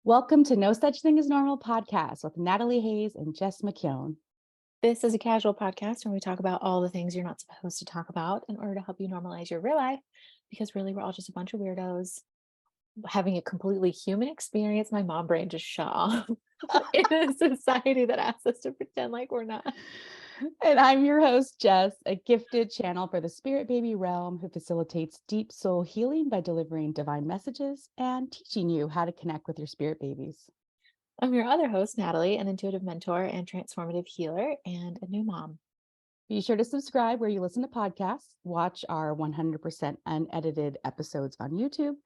Welcome to No Such Thing as Normal podcast with Natalie Hayes and Jess McKeown. This is a casual podcast where we talk about all the things you're not supposed to talk about in order to help you normalize your real life, because really we're all just a bunch of weirdos having a completely human experience. My mom brain just shut off in a society that asks us to pretend like we're not. And I'm your host, Jess, a gifted channel for the spirit baby realm who facilitates deep soul healing by delivering divine messages and teaching you how to connect with your spirit babies. I'm your other host, Natalie, an intuitive mentor and transformative healer and a new mom. Be sure to subscribe where you listen to podcasts, watch our 100% unedited episodes on YouTube,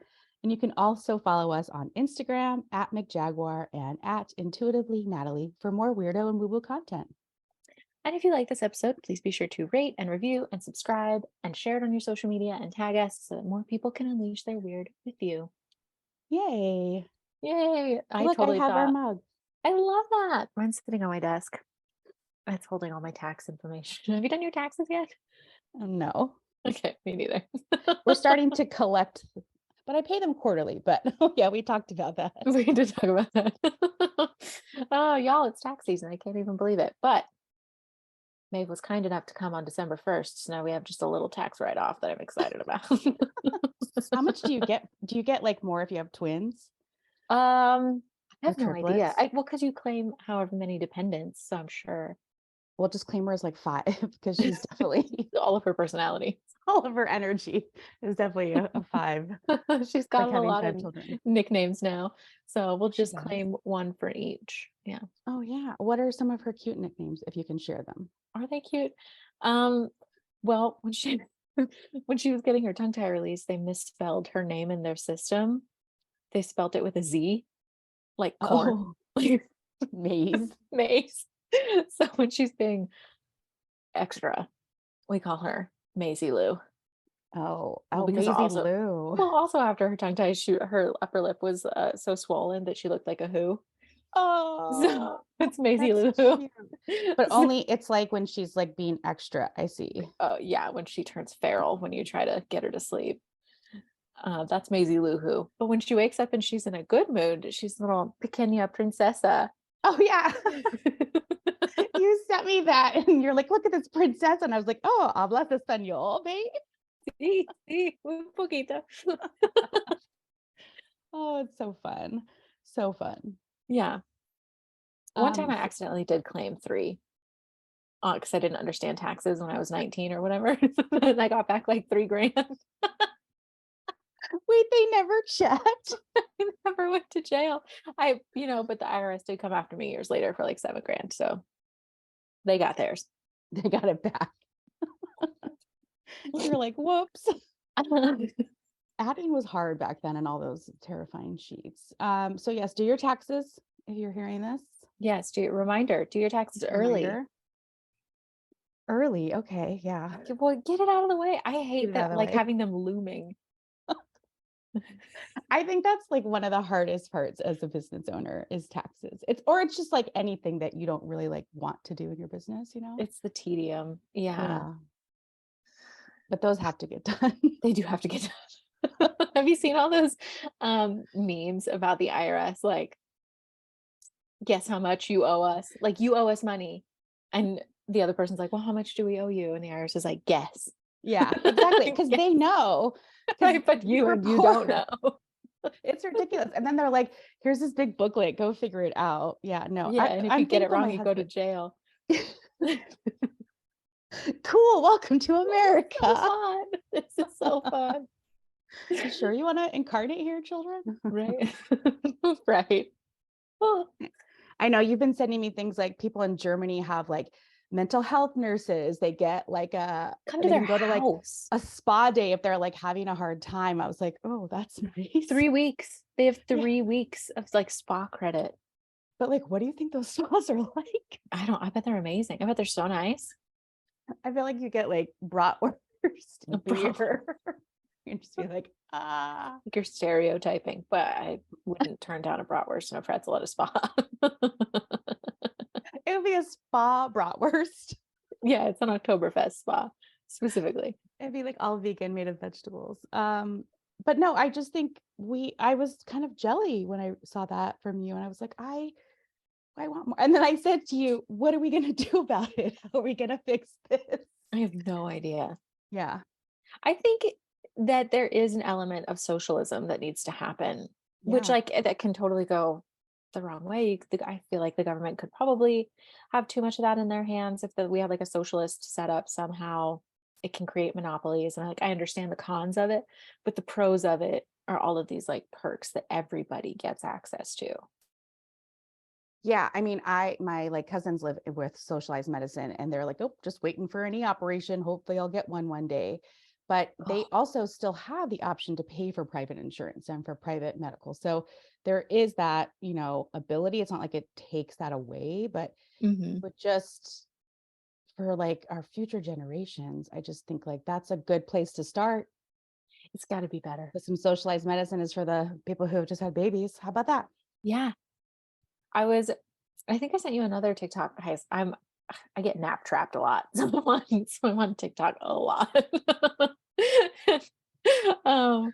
and you can also follow us on Instagram at McJaguar and at Intuitively Natalie for more weirdo and woo-woo content. And if you like this episode, please be sure to rate and review and subscribe and share it on your social media and tag us so that more people can unleash their weird with you. Yay. Yay. I Look, totally I have our thought, mug. I love that. Mine's sitting on my desk. It's holding all my tax information. Have you done your taxes yet? No, Okay, me neither. we're starting to collect, but I pay them quarterly. But yeah, we talked about that. We need to talk about that. Oh, y'all, it's tax season. I can't even believe it. But Maeve was kind enough to come on December 1st. So now we have just a little tax write-off that I'm excited about. How much do you get? Do you get like more if you have twins I or have no idea. triplets? Well, because you claim however many dependents, so I'm sure We'll just claim her as like 5 because she's definitely all of her personality. all of her energy is definitely a 5. She's Like got a having lot 5 of children. nicknames now. So we'll She just does. claim one for each. Yeah. Oh yeah. What are some of her cute nicknames if you can share them? Are they cute? Um, well, when she when she was getting her tongue tie released, they misspelled her name in their system. They spelled it with a Z, like corn, Oh, like Maze. maize. So when she's being extra, we call her Maisie Lou. Oh, Well, oh, because Maisie also, Lou. well, also after her tongue tie, her upper lip was so swollen that she looked like a who. Oh, So it's Maisie that's Lou. cute. But So, only it's like when she's like being extra. I see. yeah, when she turns feral, when you try to get her to sleep. That's Maisie Lou Who. But when she wakes up and she's in a good mood, she's little pequeña princesa. Oh yeah. You sent me that and you're like, look at this princess. And I was like, oh, hablas español, babe. Sí, sí, un poquito. Oh, it's so fun. So fun. Yeah. One time I So accidentally did claim 3 because I didn't understand taxes when I was 19 or whatever. And I got back like 3 grand. wait, they never checked. I never went to jail. But the IRS did come after me years later for like 7 grand. So they got theirs. They got it back. You're like, whoops. Adding was hard back then and all those terrifying sheets. So yes, do your taxes if you're hearing this. Yes, reminder, do your taxes early. Reminder. Early. Okay. Yeah. Well, get it out of the way. I Get hate it out of that, the like way. having them looming. I think that's like one of the hardest parts as a business owner is taxes. It's just like anything that you don't really like want to do in your business, you know? It's the tedium. Yeah, Yeah. But those have to get done. they do have to get done. Have you seen all those memes about the IRS? Like, guess how much you owe us? Like, you owe us money. And the other person's like, well, how much do we owe you? And the IRS is like, guess. Yeah, exactly. Because Guess. they know. Right, but you and you don't know. It's ridiculous. And then they're like, here's this big booklet, go figure it out. Yeah, no. Yeah, and if you I'm get it thankful wrong, my you go to husband. jail. Cool. Welcome to So America. fun. This is so fun. You sure you want to incarnate here, children? Right. Right. Oh, I know you've been sending me things like people in Germany have like mental health nurses. They get like come to they their can go to like house. a spa day if they're like having a hard time. I was like, oh, that's nice. 3 weeks. They have Yeah. 3 weeks of like spa credit. But like, what do you think those spas are like? I bet they're amazing. I bet they're so nice. I feel like you get like bratwurst and Bro. beer. You just be like, ah. Like you're stereotyping, but I wouldn't turn down a bratwurst and a pretzel at a spa. It would be a spa bratwurst. Yeah, it's an Oktoberfest spa specifically. It'd be like all vegan, made of vegetables. but no, I just think I was kind of jelly when I saw that from you. And I was like, I want more. And then I said to you, what are we going to do about it? How are we going to fix this? I have no idea. Yeah. I think that there is an element of socialism that needs to happen, which Yeah. like that can totally go the wrong way. I feel like the government could probably have too much of that in their hands if we have like a socialist setup somehow. It can create monopolies, and like I understand the cons of it, but the pros of it are all of these like perks that everybody gets access to. Yeah, I mean, my like cousins live with socialized medicine and they're like, oh, just waiting for a knee operation. Hopefully I'll get one day. But they Oh, also still have the option to pay for private insurance and for private medical. So there is that, ability. It's not like it takes that away, hmm. but just for like our future generations, I just think like that's a good place to start. It's got to be better. With some socialized medicine is for the people who have just had babies. How about that? Yeah, I was. I think I sent you another TikTok. Guys, I get nap trapped a lot. So I'm on TikTok a lot. um,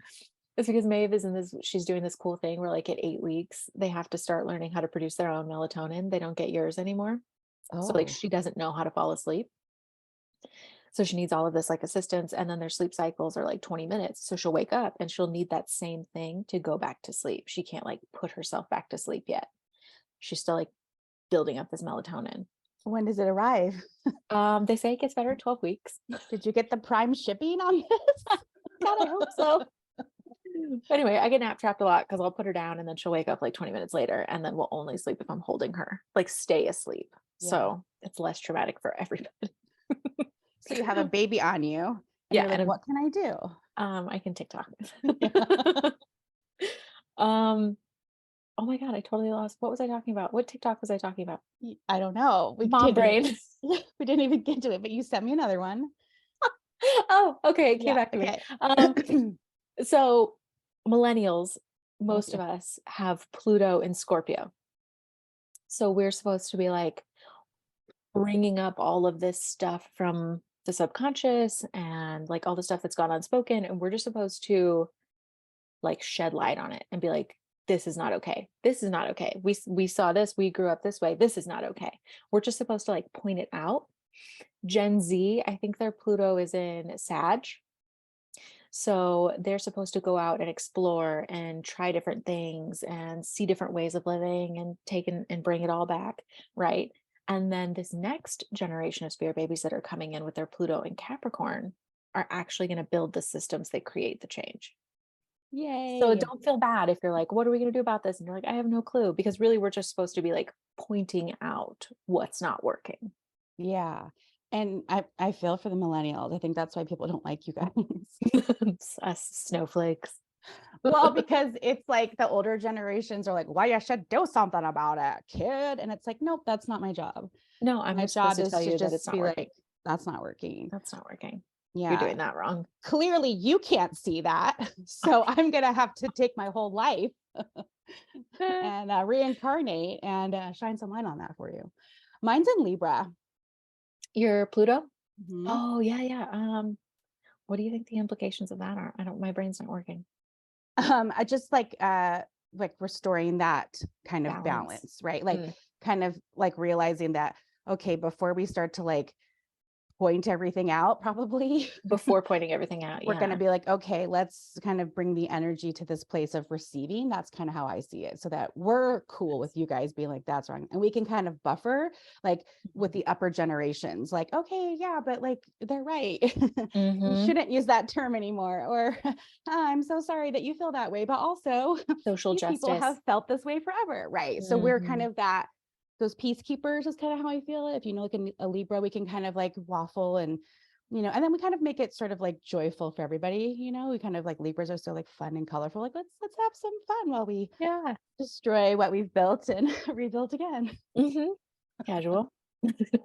it's because Maeve is in this, she's doing this cool thing where like at 8 weeks, they have to start learning how to produce their own melatonin. They don't get yours anymore. So like Oh, she doesn't know how to fall asleep. So she needs all of this like assistance. And then their sleep cycles are like 20 minutes. So she'll wake up and she'll need that same thing to go back to sleep. She can't like put herself back to sleep yet. She's still like building up this melatonin. when does it arrive? They say it gets better at 12 weeks. Did you get the prime shipping on this? God, I hope so. Anyway, I get nap trapped a lot because I'll put her down and then she'll wake up like 20 minutes later and then we'll only sleep if I'm holding her, like stay asleep. Yeah. So it's less traumatic for everybody. So you have a baby on you and Yeah, you're like, and what can I do? I can TikTok. Yeah. um, oh my God, I totally lost. What was I talking about? What TikTok was I talking about? I don't know. We Mom didn't brain. we didn't even get to it, but you sent me another one. Oh, okay, it came Yeah. back to me. Okay. So millennials, most of Okay. us have Pluto in Scorpio. So we're supposed to be like bringing up all of this stuff from the subconscious and like all the stuff that's gone unspoken. And we're just supposed to like shed light on it and be like, this is not okay. This is not okay. We saw this, we grew up this way. This is not okay. We're just supposed to like point it out. Gen Z, I think their Pluto is in Sag. So they're supposed to go out and explore and try different things and see different ways of living and take and bring it all back, right? And then this next generation of spirit babies that are coming in with their Pluto and Capricorn are actually going to build the systems that create the change. So Yay. don't feel bad if you're like, what are we going to do about this? And you're like, I have no clue, because really we're just supposed to be like pointing out what's not working. Yeah. And I feel for the millennials. I think that's why people don't like you guys. It's us snowflakes. Well, because it's like the older generations are like, well, you should do something about it, kid. And it's like, nope, that's not my job. No, I'm My just supposed job to is tell to you that it's just not be working. like, that's not working. That's not working. You're Yeah. doing that wrong. Clearly you can't see that. So I'm going to have to take my whole life and reincarnate and shine some light on that for you. Mine's in Libra. Your Pluto? Mhm. Oh, yeah, yeah. What do you think the implications of that are? I don't, my brain's not working. I just like restoring that kind of Balance. balance, right? Like Mm. kind of like realizing that, okay, before we start to like point everything out, probably Before pointing everything out. we're going to Yeah. be like, okay, let's kind of bring the energy to this place of receiving. That's kind of how I see it. So that we're cool with you guys being like, that's wrong. And we can kind of buffer like with the upper generations, like, okay, yeah, but like they're right. You Mm-hmm. shouldn't use that term anymore. Or I'm so sorry that you feel that way. But also, Social these people justice. have felt this way forever. Right. So we're kind Mm-hmm. of that. Those peacekeepers is kind of how I feel it. If you know, like a Libra, we can kind of like waffle and and then we kind of make it sort of like joyful for everybody. We kind of like Libras are so like fun and colorful. Like let's have some fun while we Yeah. destroy what we've built and rebuild again. Mm-hmm. Casual.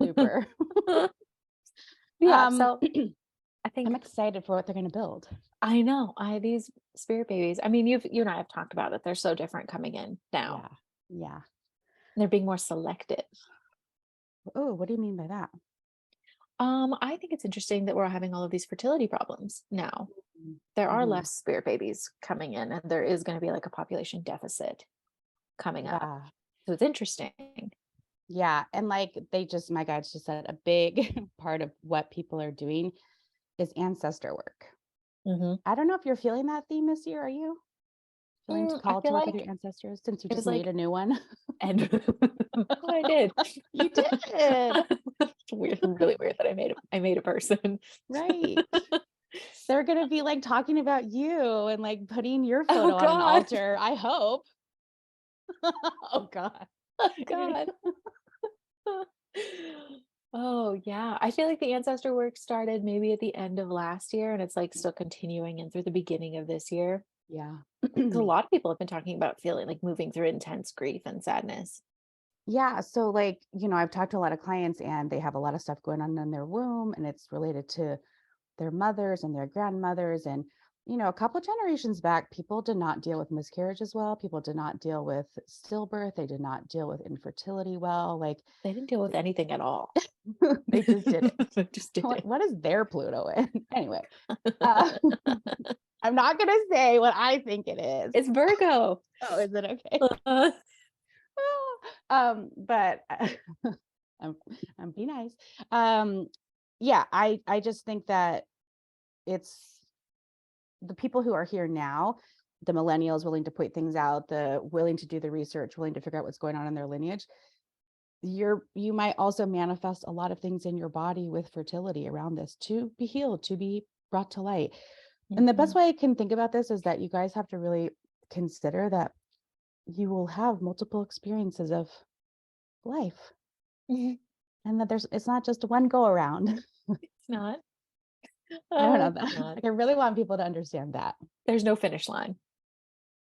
Super. Yeah. um, So I I'm think excited for what they're going to build. I know. These spirit babies. I mean, you and I have talked about it. They're so different coming in now. Yeah, yeah. They're being more selective. Oh, what do you mean by that? I think it's interesting that we're having all of these fertility problems now. There are Mm-hmm. less spirit babies coming in, and there is going to be like a population deficit coming up. Yeah. So it's interesting. Yeah. And like my guides just said, a big part of what people are doing is ancestor work. Hmm. I don't know if you're feeling that theme this year. Are you feeling I called feel to work with your like ancestors since you it just was made like, a new one? and oh, I did. You did. It's weird, really weird that I made a person. Right. They're going to be like talking about you and like putting your Oh photo on an God. altar. I hope. Oh God. Oh God. Oh yeah. I feel like the ancestor work started maybe at the end of last year and it's like still continuing in through the beginning of this year. Yeah. Because a lot of people have been talking about feeling like moving through intense grief and sadness. Yeah. So, like, I've talked to a lot of clients and they have a lot of stuff going on in their womb, and it's related to their mothers and their grandmothers. And, a couple generations back, people did not deal with miscarriage as well. People did not deal with stillbirth. They did not deal with infertility well. Like, They didn't deal with anything at all. they just did it. They just did it. What is their Pluto in? Anyway, uh, I'm not going to say what I think it is. It's Virgo. Oh, is it okay? Uh, But I'm be nice. Yeah, I just think that it's the people who are here now, the millennials willing to put things out, the willing to do the research, willing to figure out what's going on in their lineage. You might also manifest a lot of things in your body with fertility around this to be healed, to be brought to light. And the best mhm, way I can think about this is that you guys have to really consider that you will have multiple experiences of life, mhm. and that it's not just one go around. It's not. I don't Oh, know it's that. not. Like, I really want people to understand that. There's no finish line.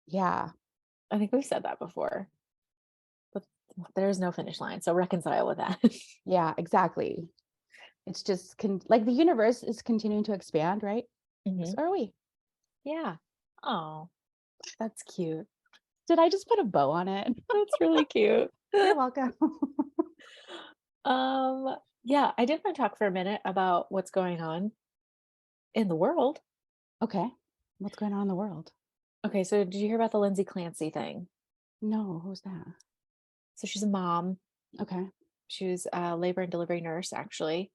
Yeah. I think we've said that before, but there is no finish line. So reconcile with that. Yeah, exactly. It's just like the universe is continuing to expand, right? So Mhm. are we. Yeah. Oh, that's cute. Did I just put a bow on it? That's really cute. You're welcome. Yeah, I did want to talk for a minute about what's going on in the world. Okay. What's going on in the world? Okay, so did you hear about the Lindsay Clancy thing? No, who's that? So she's a mom. Okay. She was a labor and delivery nurse, actually.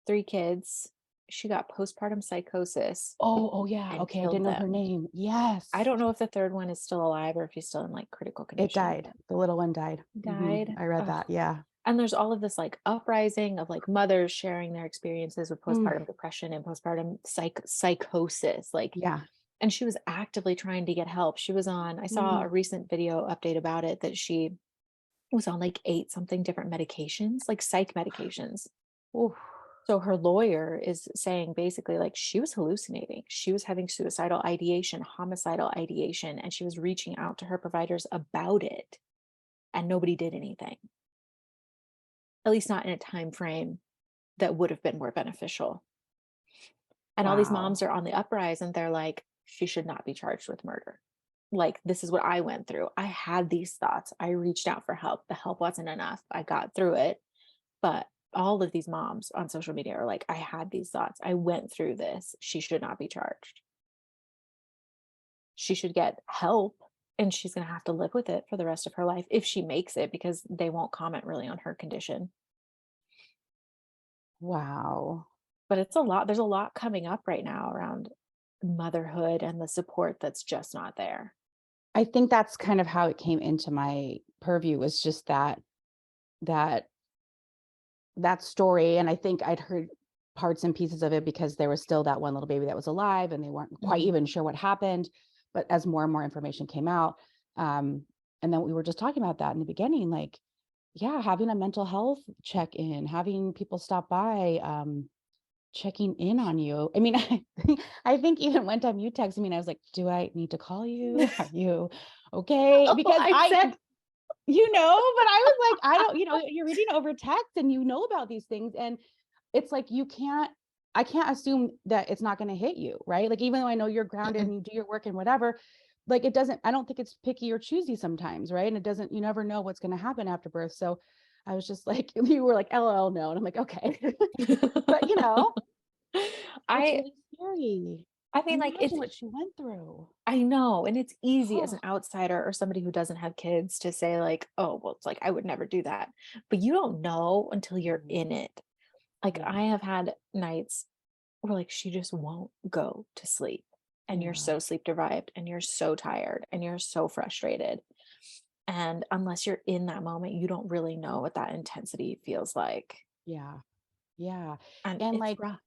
3 kids. She got postpartum psychosis Oh, yeah. and Okay. I killed didn't know her them. name. I Yes. don't know if the third one is still alive or if he's still in like critical It condition, died. but The little one died. he died. I read Ugh. that. Yeah. And there's all of this like uprising of like mothers sharing their experiences with Mm, postpartum depression and postpartum psychosis. Like, yeah. and she was actively trying to get help. She was on, I saw Mm, a recent video update about it that she was on like 8 something different medications, like psych medications. oof. So her lawyer is saying basically like she was hallucinating. She was having suicidal ideation, homicidal ideation, and she was reaching out to her providers about it and nobody did anything. At least not in a time frame that would have been more beneficial. And all these Wow. moms are on the uprise and they're like, she should not be charged with murder. Like, this is what I went through. I had these thoughts. I reached out for help. The help wasn't enough. I got through it. But all of these moms on social media are like, I had these thoughts. I went through this. She should not be charged. She should get help and she's going to have to live with it for the rest of her life if she makes it because they won't comment really on her condition. Wow. But it's a lot. There's a lot coming up right now around motherhood and the support that's just not there. I think that's kind of how it came into my purview, was just that that story. And I think I'd heard parts and pieces of it because there was still that one little baby that was alive and they weren't quite Mhm. even sure what happened. But as more and more information came out, and then we were just talking about that in the beginning, like, yeah, having a mental health check-in, having people stop by, checking in on you. I mean, I think even one time you texted me and I was like, do I need to call you? Are you okay? Oh, Because I said, but I was like, I don't, you're reading over text and you know about these things. And it's like, I can't assume that it's not going to hit you, right? Like, even though I know you're grounded mm-mm. and you do your work and whatever, like, I don't think it's picky or choosy sometimes, right? And you never know what's going to happen after birth. So I was just like, you were like, LOL, no. And I'm like, okay. But it's I really scary. I mean, like, Imagine what she went through. I know, and it's easy as Oh, an outsider or somebody who doesn't have kids to say like, "Oh, well, it's like I would never do that." But you don't know until you're mhm. in it. Like, Yeah. I have had nights where, like, she just won't go to sleep, and you're Yeah. so sleep deprived, and you're so tired, and you're so frustrated, and unless you're in that moment, you don't really know what that intensity feels like, Yeah. Yeah. and And it's like, rough.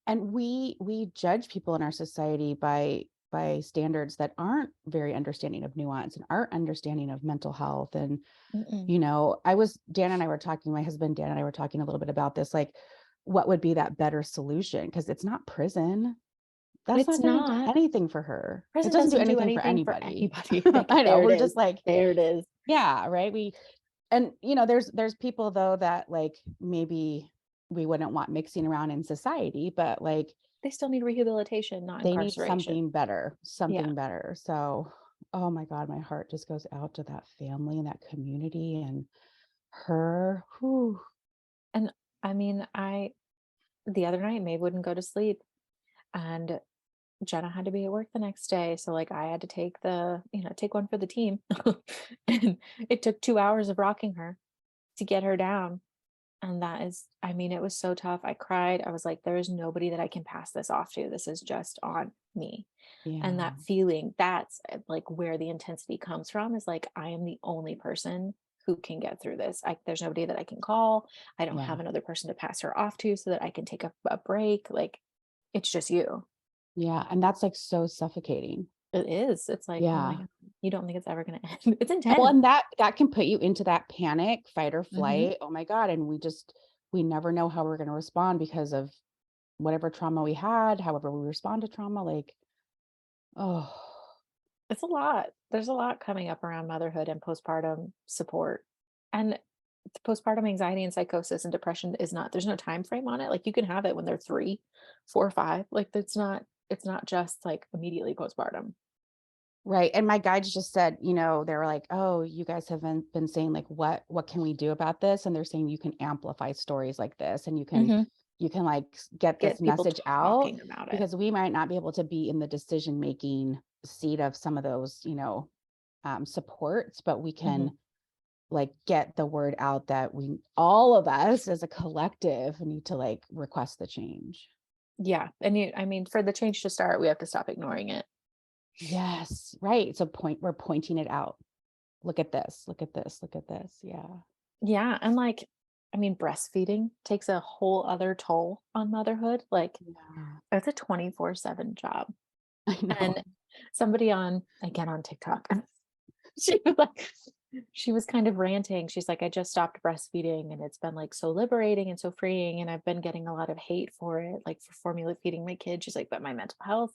and we judge people in our society by standards that aren't very understanding of nuance and aren't understanding of mental health. And Mm-mm. Dan and I were talking, my husband Dan and I were talking a little bit about this, like what would be that better solution, because it's not prison. That's It's not going to do not. anything for her. It Prison doesn't do doesn't do anything for anything for anybody. anybody. Like, I know, there it we're is. just like, There it is. yeah, right. There's people though that like maybe we wouldn't want mixing around in society, but like They still need rehabilitation, not they need incarceration. something better, Yeah. something better. So, oh my God, my heart just goes out to that family and that community and her. Whew. And I mean, the other night, Maeve wouldn't go to sleep, and Jenna had to be at work the next day. So, like, I had to take one for the team. And it took 2 hours of rocking her to get her down. And I mean, it was so tough. I cried. I was like, there is nobody that I can pass this off to. This is just on me. And Yeah, that feeling, that's like where the intensity comes from, is like, I am the only person who can get through this. There's nobody that I can call. I don't yeah, have another person to pass her off to so that I can take a break. Like, it's just you. yeah. And that's like so suffocating. It is. It's like, oh my Yeah. God, you don't think it's ever going to end. It's Well, intense. and that can put you into that panic, fight or Hmm. flight. Oh my God. And we never know how we're going to respond because of whatever trauma we had, however we respond to trauma. Like, oh, It's a lot. There's a lot coming up around motherhood and postpartum support. And the postpartum anxiety and psychosis and depression is not, there's no time frame on it. Like, you can have it when they're 3, 4, 5. Like, it's not just like immediately postpartum. right. And my guides just said, they were like, oh, you guys have been saying like, what can we do about this? And they're saying you can amplify stories like this and Hmm. you can like get this Get people message out, talking about it. because we might not be able to be in the decision making seat of some of those, supports, but we Hmm. can like get the word out that all of us as a collective need to like request the change. Yeah. And I mean, for the change to start, we have to stop ignoring it. Yes, right. So we're pointing it out. Look at this, look at this, look at this. Yeah. Yeah. And like, I mean, breastfeeding takes a whole other toll on motherhood. Like, Yeah. it's a 24/7 job. I And know. somebody on TikTok, she was like, she was kind of ranting. She's like, I just stopped breastfeeding and it's been like so liberating and so freeing. And I've been getting a lot of hate for it, like for formula feeding my kid. She's like, but my mental health,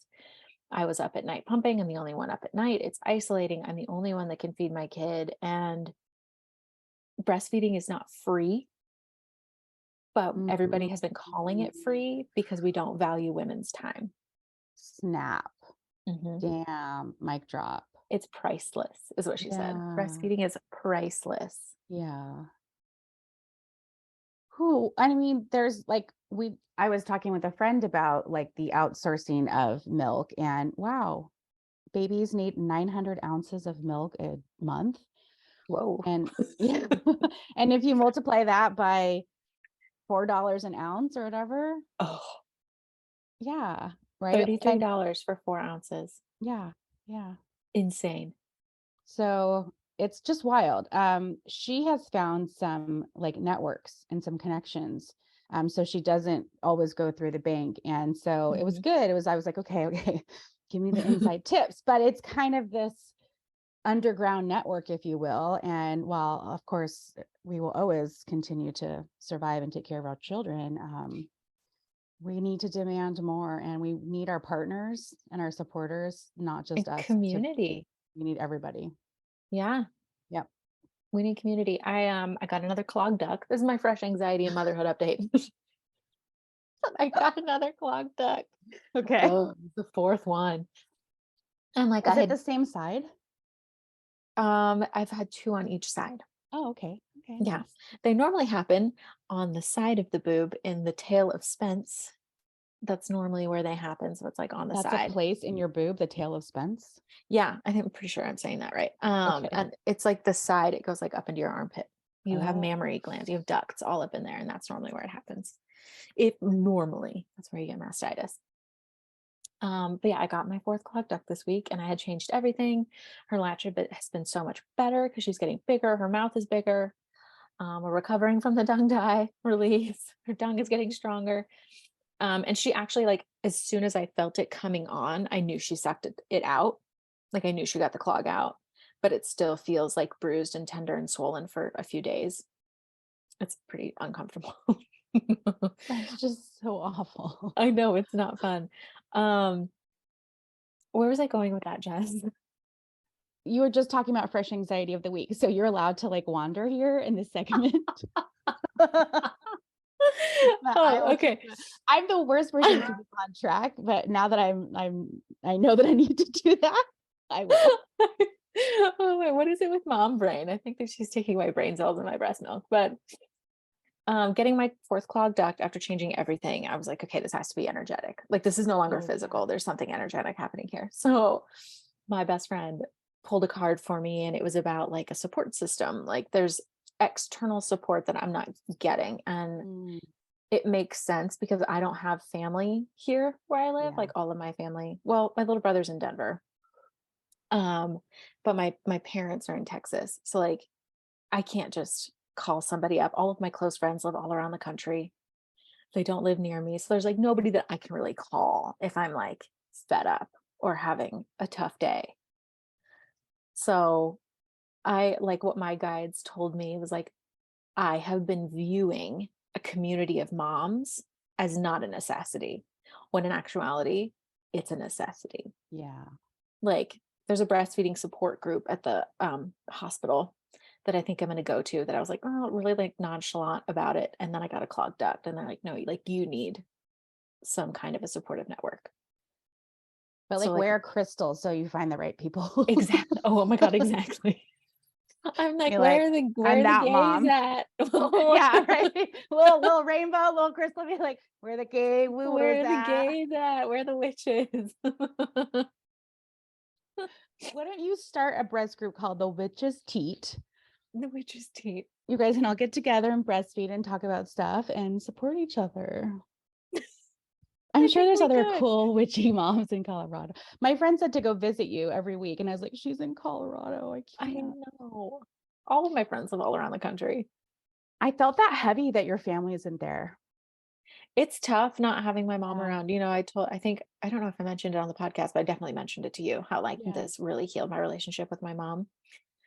I was up at night pumping. I'm the only one up at night. It's isolating. I'm the only one that can feed my kid. And breastfeeding is not free, but everybody Mhm. has been calling it free because we don't value women's time. Snap. Mhm. Damn. Mic drop. It's priceless, is what she said. Yeah. Breastfeeding is priceless. Yeah. Who, I mean, there's like, I was talking with a friend about like the outsourcing of milk, and wow, babies need 900 ounces of milk a month. Whoa. And yeah, and if you multiply that by $4 an ounce or whatever, Oh, yeah, right. And $33 for 4 ounces. yeah, yeah. Insane. So it's just wild. She has found some like networks and some connections. So she doesn't always go through the bank. And so it was Mhm. good. I was like, okay, okay, give me the inside tips. But it's kind of this underground network, if you will. And while, of course, we will always continue to survive and take care of our children, we need to demand more, and we need our partners and our supporters, not And just us. community. We need everybody. Yeah, Yep. we need community. I got another clogged duck. This is my fresh anxiety and motherhood update. I got another clogged duck. Okay. Oh, the fourth one. And like, Is it the same side? I've had 2 on each side. Oh, okay. Okay. Yeah. Nice. They normally happen on the side of the boob in the tail of Spence. That's normally where they happen. So it's like on the That's a side. place in your boob, the tail of Spence. Yeah, I'm pretty sure I'm saying that right. Okay. And it's like the side, it goes like up into your armpit. You have Oh, mammary glands, you have ducts all up in there, and that's normally where it happens. It normally, that's where you get mastitis. But yeah, I got my fourth clogged duct this week and I had changed everything. Her latch has been so much better because she's getting bigger. Her mouth is bigger. We're recovering from the dung dye release. Her dung is getting stronger. And she actually, like, as soon as I felt it coming on, I knew she sucked it out. Like, I knew she got the clog out, but it still feels like bruised and tender and swollen for a few days. It's pretty uncomfortable. that's just so awful. I know it's not fun. Um, where was I going with that, Jess? You were just talking about fresh anxiety of the week, so you're allowed to like wander here in this segment. Oh, okay. I'm the worst person to keep on track, but now that I know that I need to do that, I will. Oh, wait, what is it with mom brain? I think that she's taking my brain cells and my breast milk. But getting my fourth clogged duct after changing everything, I was like, okay, this has to be energetic. Like, this is no longer physical. There's something energetic happening here. So my best friend pulled a card for me, and it was about like a support system. Like, there's external support that I'm not getting. And it makes sense because I don't have family here where I live. Yeah. Like, all of my family, well, my little brother's in Denver. But my parents are in Texas. So like, I can't just call somebody up. All of my close friends live all around the country. They don't live near me. So there's like nobody that I can really call if I'm like fed up or having a tough day. So I like what my guides told me was like, I have been viewing a community of moms as not a necessity, when in actuality, it's a necessity. Yeah. Like, there's a breastfeeding support group at the hospital that I think I'm going to go to, that I was like, oh, really like nonchalant about it. And then I got a clogged duct and they're like, no, like you need some kind of a supportive network. But So like like, wear crystals so you find the right people. exactly. Oh my God, exactly. I'm like, You're where like, are I'm the that gays mom. at? Yeah, right. Little rainbow, little crystal, be like, where the gay woo-woos Where are the at? gays at? Where are the witches? Why don't you start a breast group called the Witches Teat? The witch's teeth. You guys can all get together and breastfeed and talk about stuff and support each other. I'm I sure think there's we other could. cool witchy moms in Colorado. My friend said to go visit you every week, and I was like, she's in Colorado. I I can't. know. All of my friends live all around the country. I felt that heavy that your family isn't there. It's tough not having my mom Yeah. around. I think, I don't know if I mentioned it on the podcast, but I definitely mentioned it to you, how like Yeah. this really healed my relationship with my mom.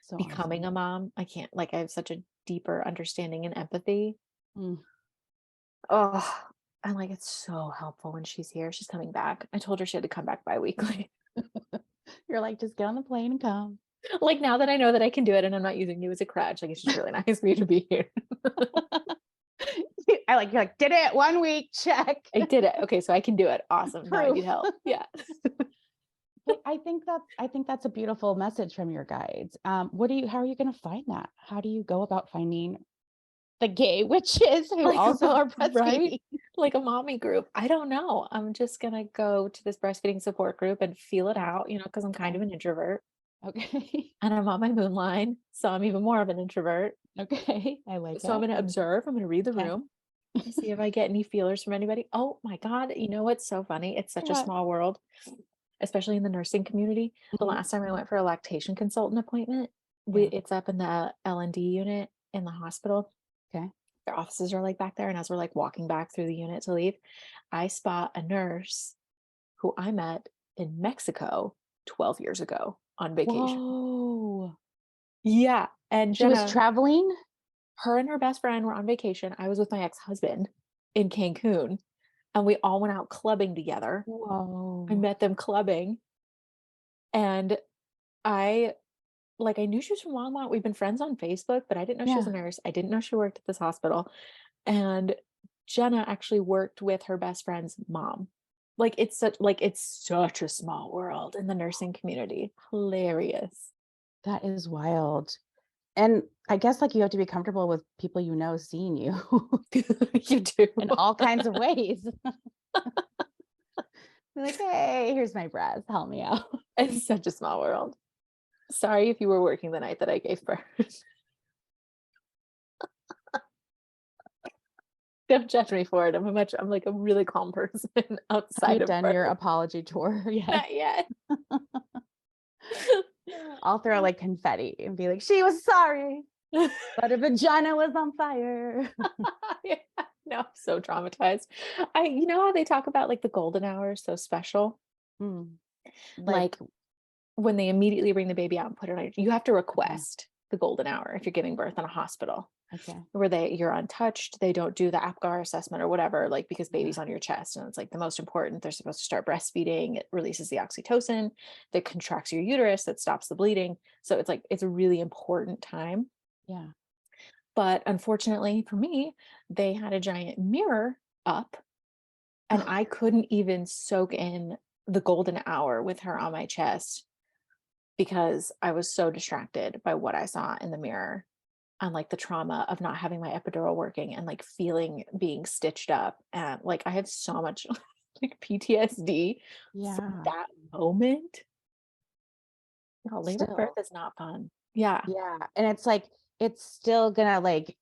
So Becoming awesome. a mom, I can't, like, I have such a deeper understanding and empathy. Mm. Oh, and like, it's so helpful when she's here. She's coming back. I told her she had to come back bi-weekly. You're like, just get on the plane and come. Like, now that I know that I can do it and I'm not using you as a crutch, like, it's just really nice for you to be here. You're like, did it 1 week, check. I did it. Okay, so I can do it. Awesome. Now I Proof. need help. Yeah. But I think that's a beautiful message from your guides. How are you going to find that? How do you go about finding the gay witches who Like, also are right? breastfeeding? Like a mommy group. I don't know. I'm just gonna go to this breastfeeding support group and feel it out, because I'm kind of an introvert Okay. and I'm on my moon line, so I'm even more of an introvert. Okay. I like So I'm that. gonna observe. I'm gonna read the Okay. room, see if I get any feelers from anybody. Oh my God, you know what's so funny? It's such a What? small world, especially in the nursing community. The Mhm. last time I went for a lactation consultant appointment, Yeah. it's up in the L&D unit in the hospital. Okay. Their offices are like back there. And as we're like walking back through the unit to leave, I spot a nurse who I met in Mexico 12 years ago on vacation. Whoa. Yeah. And She was Jenna, traveling? her and her best friend were on vacation. I was with my ex-husband in Cancun and we all went out clubbing together. I Whoa. met them clubbing and I I knew she was from Longmont. We've been friends on Facebook, but I didn't know she was a Yeah. nurse. I didn't know she worked at this hospital. And Jenna actually worked with her best friend's mom. It's such a small world in the nursing community. Hilarious. That is wild. And I guess like you have to be comfortable with people seeing you You do. in all kinds of ways. They're like, hey, here's my breath. Help me out. It's such a small world. Sorry if you were working the night that I gave birth. Don't judge me for it. I'm like a really calm person Have you outside of done your birth. apology tour yet? Not yet. I'll throw like confetti and be like, she was sorry, but her vagina was on fire. Yeah. No, I'm so traumatized. You know how they talk about like the golden hour is so special? Mm, like, Like when they immediately bring the baby out and put it on, you have to okay, request the golden hour if you're giving birth in a hospital okay, where you're untouched. They don't do the APGAR assessment or whatever, like because yeah, baby's on your chest and it's like the most important. They're supposed to start breastfeeding. It releases the oxytocin that contracts your uterus, that stops the bleeding. So it's like it's a really important time. yeah. But unfortunately for me, they had a giant mirror up and I couldn't even soak in the golden hour with her on my chest because I was so distracted by what I saw in the mirror and like the trauma of not having my epidural working and like feeling being stitched up. And like I have so much like PTSD from Yeah, that moment. No, labor and birth still. is not fun. Yeah. Yeah. And it's like, it's still gonna like,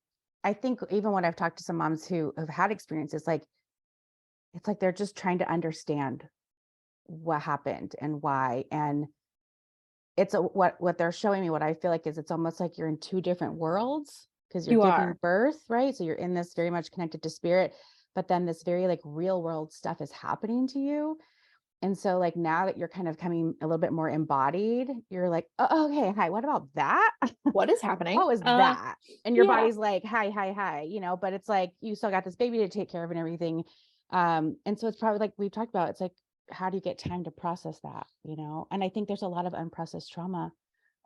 I think even when I've talked to some moms who have had experiences, like, it's like they're just trying to understand what happened and why. And it's what they're showing me, what I feel like is it's almost like you're in two different worlds because you're You giving are. birth, right? So you're in this very much connected to spirit, but then this very like real world stuff is happening to you. And so like now that you're kind of coming a little bit more embodied, you're like, oh, okay, hi, what about that? What is happening? What was that? And your Yeah. body's like, hi, but it's like you still got this baby to take care of and everything. And so it's probably like we've talked about, it's like, how do you get time to process that? And I think there's a lot of unprocessed trauma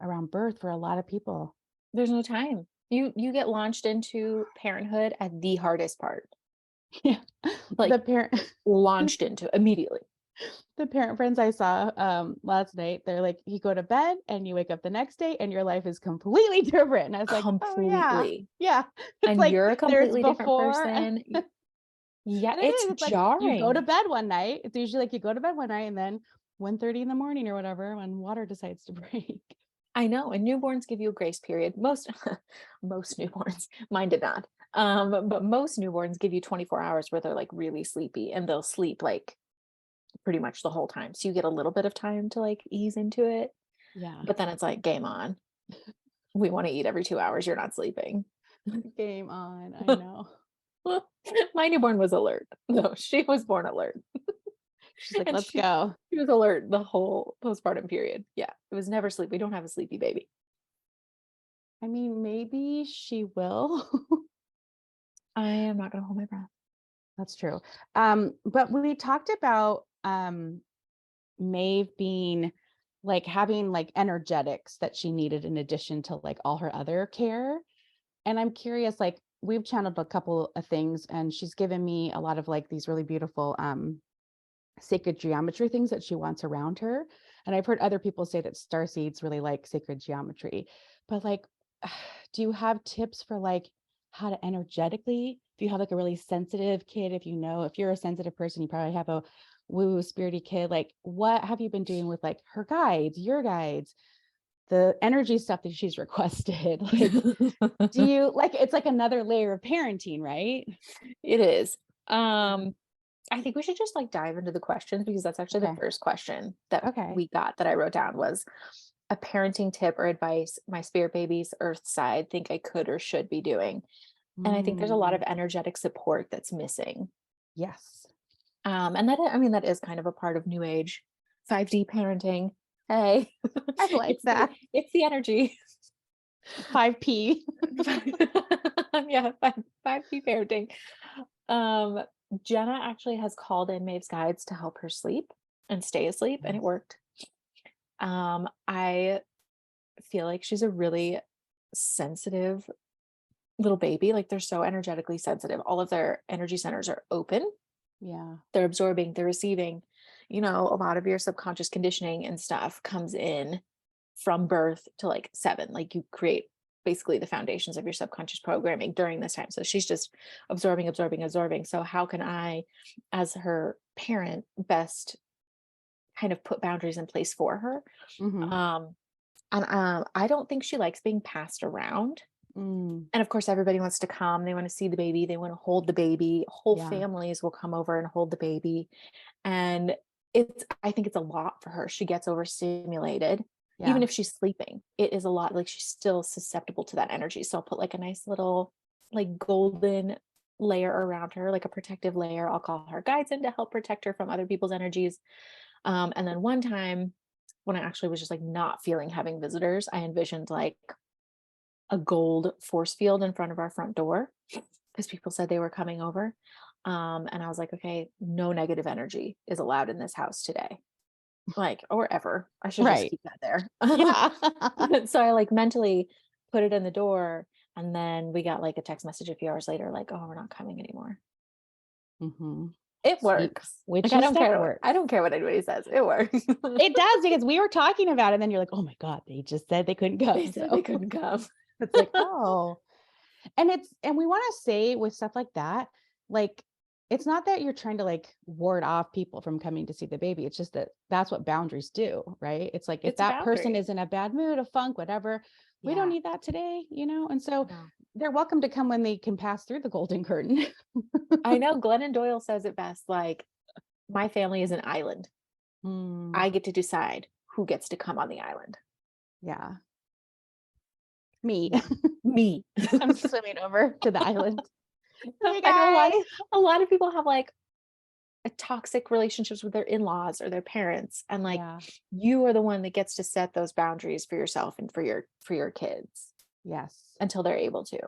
around birth for a lot of people. There's no time. You get launched into parenthood at the hardest part. Yeah. Like The parent launched into immediately. the parent friends I saw last night, they're like, you go to bed and you wake up the next day and your life is completely different. And I was like, oh yeah. Completely. Yeah. It's And like you're a there's completely different before person. Yeah, and it it's is. It's like you go to jarring. bed one night. It's usually like you go to bed one night and then 1:30 in the morning or whatever when water decides to break. I know, and newborns give you a grace period. Most most newborns, mine did not. But most newborns give you 24 hours where they're like really sleepy and they'll sleep like pretty much the whole time. So you get a little bit of time to like ease into it, Yeah. but then it's like game on. We want to eat every 2 hours. You're not sleeping. Game on. I know. My newborn was alert. No, she was born alert. She's like, And let's she go. she was alert the whole postpartum period. Yeah. It was never sleep. We don't have a sleepy baby. I mean, maybe she will. I am not gonna hold my breath. That's true. But we talked about Maeve being like having like energetics that she needed in addition to like all her other care. And I'm curious, like we've channeled a couple of things and she's given me a lot of like these really beautiful sacred geometry things that she wants around her. And I've heard other people say that star seeds really like sacred geometry. But like, do you have tips for like how to energetically, if you have like a really sensitive kid, if you're a sensitive person, you probably have a woo spirity kid, like what have you been doing with like her guides, your guides, the energy stuff that she's requested? Like, do you like, it's like another layer of parenting, right? It is. Yeah. I think we should just like dive into the questions because that's actually the Okay. first question that Okay. we got that I wrote down was a parenting tip or advice my spirit baby's earth side think I could or should be doing. And I think there's a lot of Mm, energetic support that's missing. yes. And that I mean that is kind of a part of new age 5D parenting. Hey, I like that. it's the energy. 5P. Yeah, 5D parenting. Um, Jenna actually has called in Maeve's guides to help her sleep and stay asleep, and it Yes. worked. I feel like she's a really sensitive little baby. Like they're so energetically sensitive. All of their energy centers are open. Yeah. They're absorbing, they're receiving. You know, a lot of your subconscious conditioning and stuff comes in from birth to like 7. Like you create basically the foundations of your subconscious programming during this time. So she's just absorbing, absorbing, absorbing. So how can I, as her parent, best kind of put boundaries in place for her? Mhm. Um, and I don't think she likes being passed around. Mm. And of course, everybody wants to come. They want to see the baby. They want to hold the baby. Whole Yeah. families will come over and hold the baby. And I think it's a lot for her. She gets overstimulated. Even Yeah. if she's sleeping, it is a lot. Like she's still susceptible to that energy. So I'll put like a nice little like golden layer around her, like a protective layer. I'll call her guides in to help protect her from other people's energies. And then one time when I actually was just like not feeling having visitors, I envisioned like a gold force field in front of our front door because people said they were coming over. And I was like, okay, no negative energy is allowed in this house today, like, or ever. I should just Right. keep that there. Yeah. So I like mentally put it in the door. And then we got like a text message a few hours later, like, oh, we're not coming anymore. Mhm. It See, works. Like, witchy stuff I works. don't care what anybody says. It works. It does, because we were talking about it, and then you're like, "Oh my god, they just said they couldn't They come." said they So couldn't come. it's like, "Oh." And we wanna say with stuff like that, like, it's not that you're trying to, like, ward off people from coming to see the baby. It's just that that's what boundaries do, right? It's like if It's a that person boundary. is in a bad mood, a funk, whatever, we don't Yeah. need that today, you know? And so No. they're welcome to come when they can pass through the golden curtain. I know Glennon Doyle says it best, like, my family is an island. Mm, I get to decide who gets to come on the island. yeah. Me. Yeah. Me. I'm swimming over to the island. Hey, I know guys. a lot of people have like a toxic relationships with their in-laws or their parents, and like Yeah. you are the one that gets to set those boundaries for yourself and for your kids Yes. until they're able to.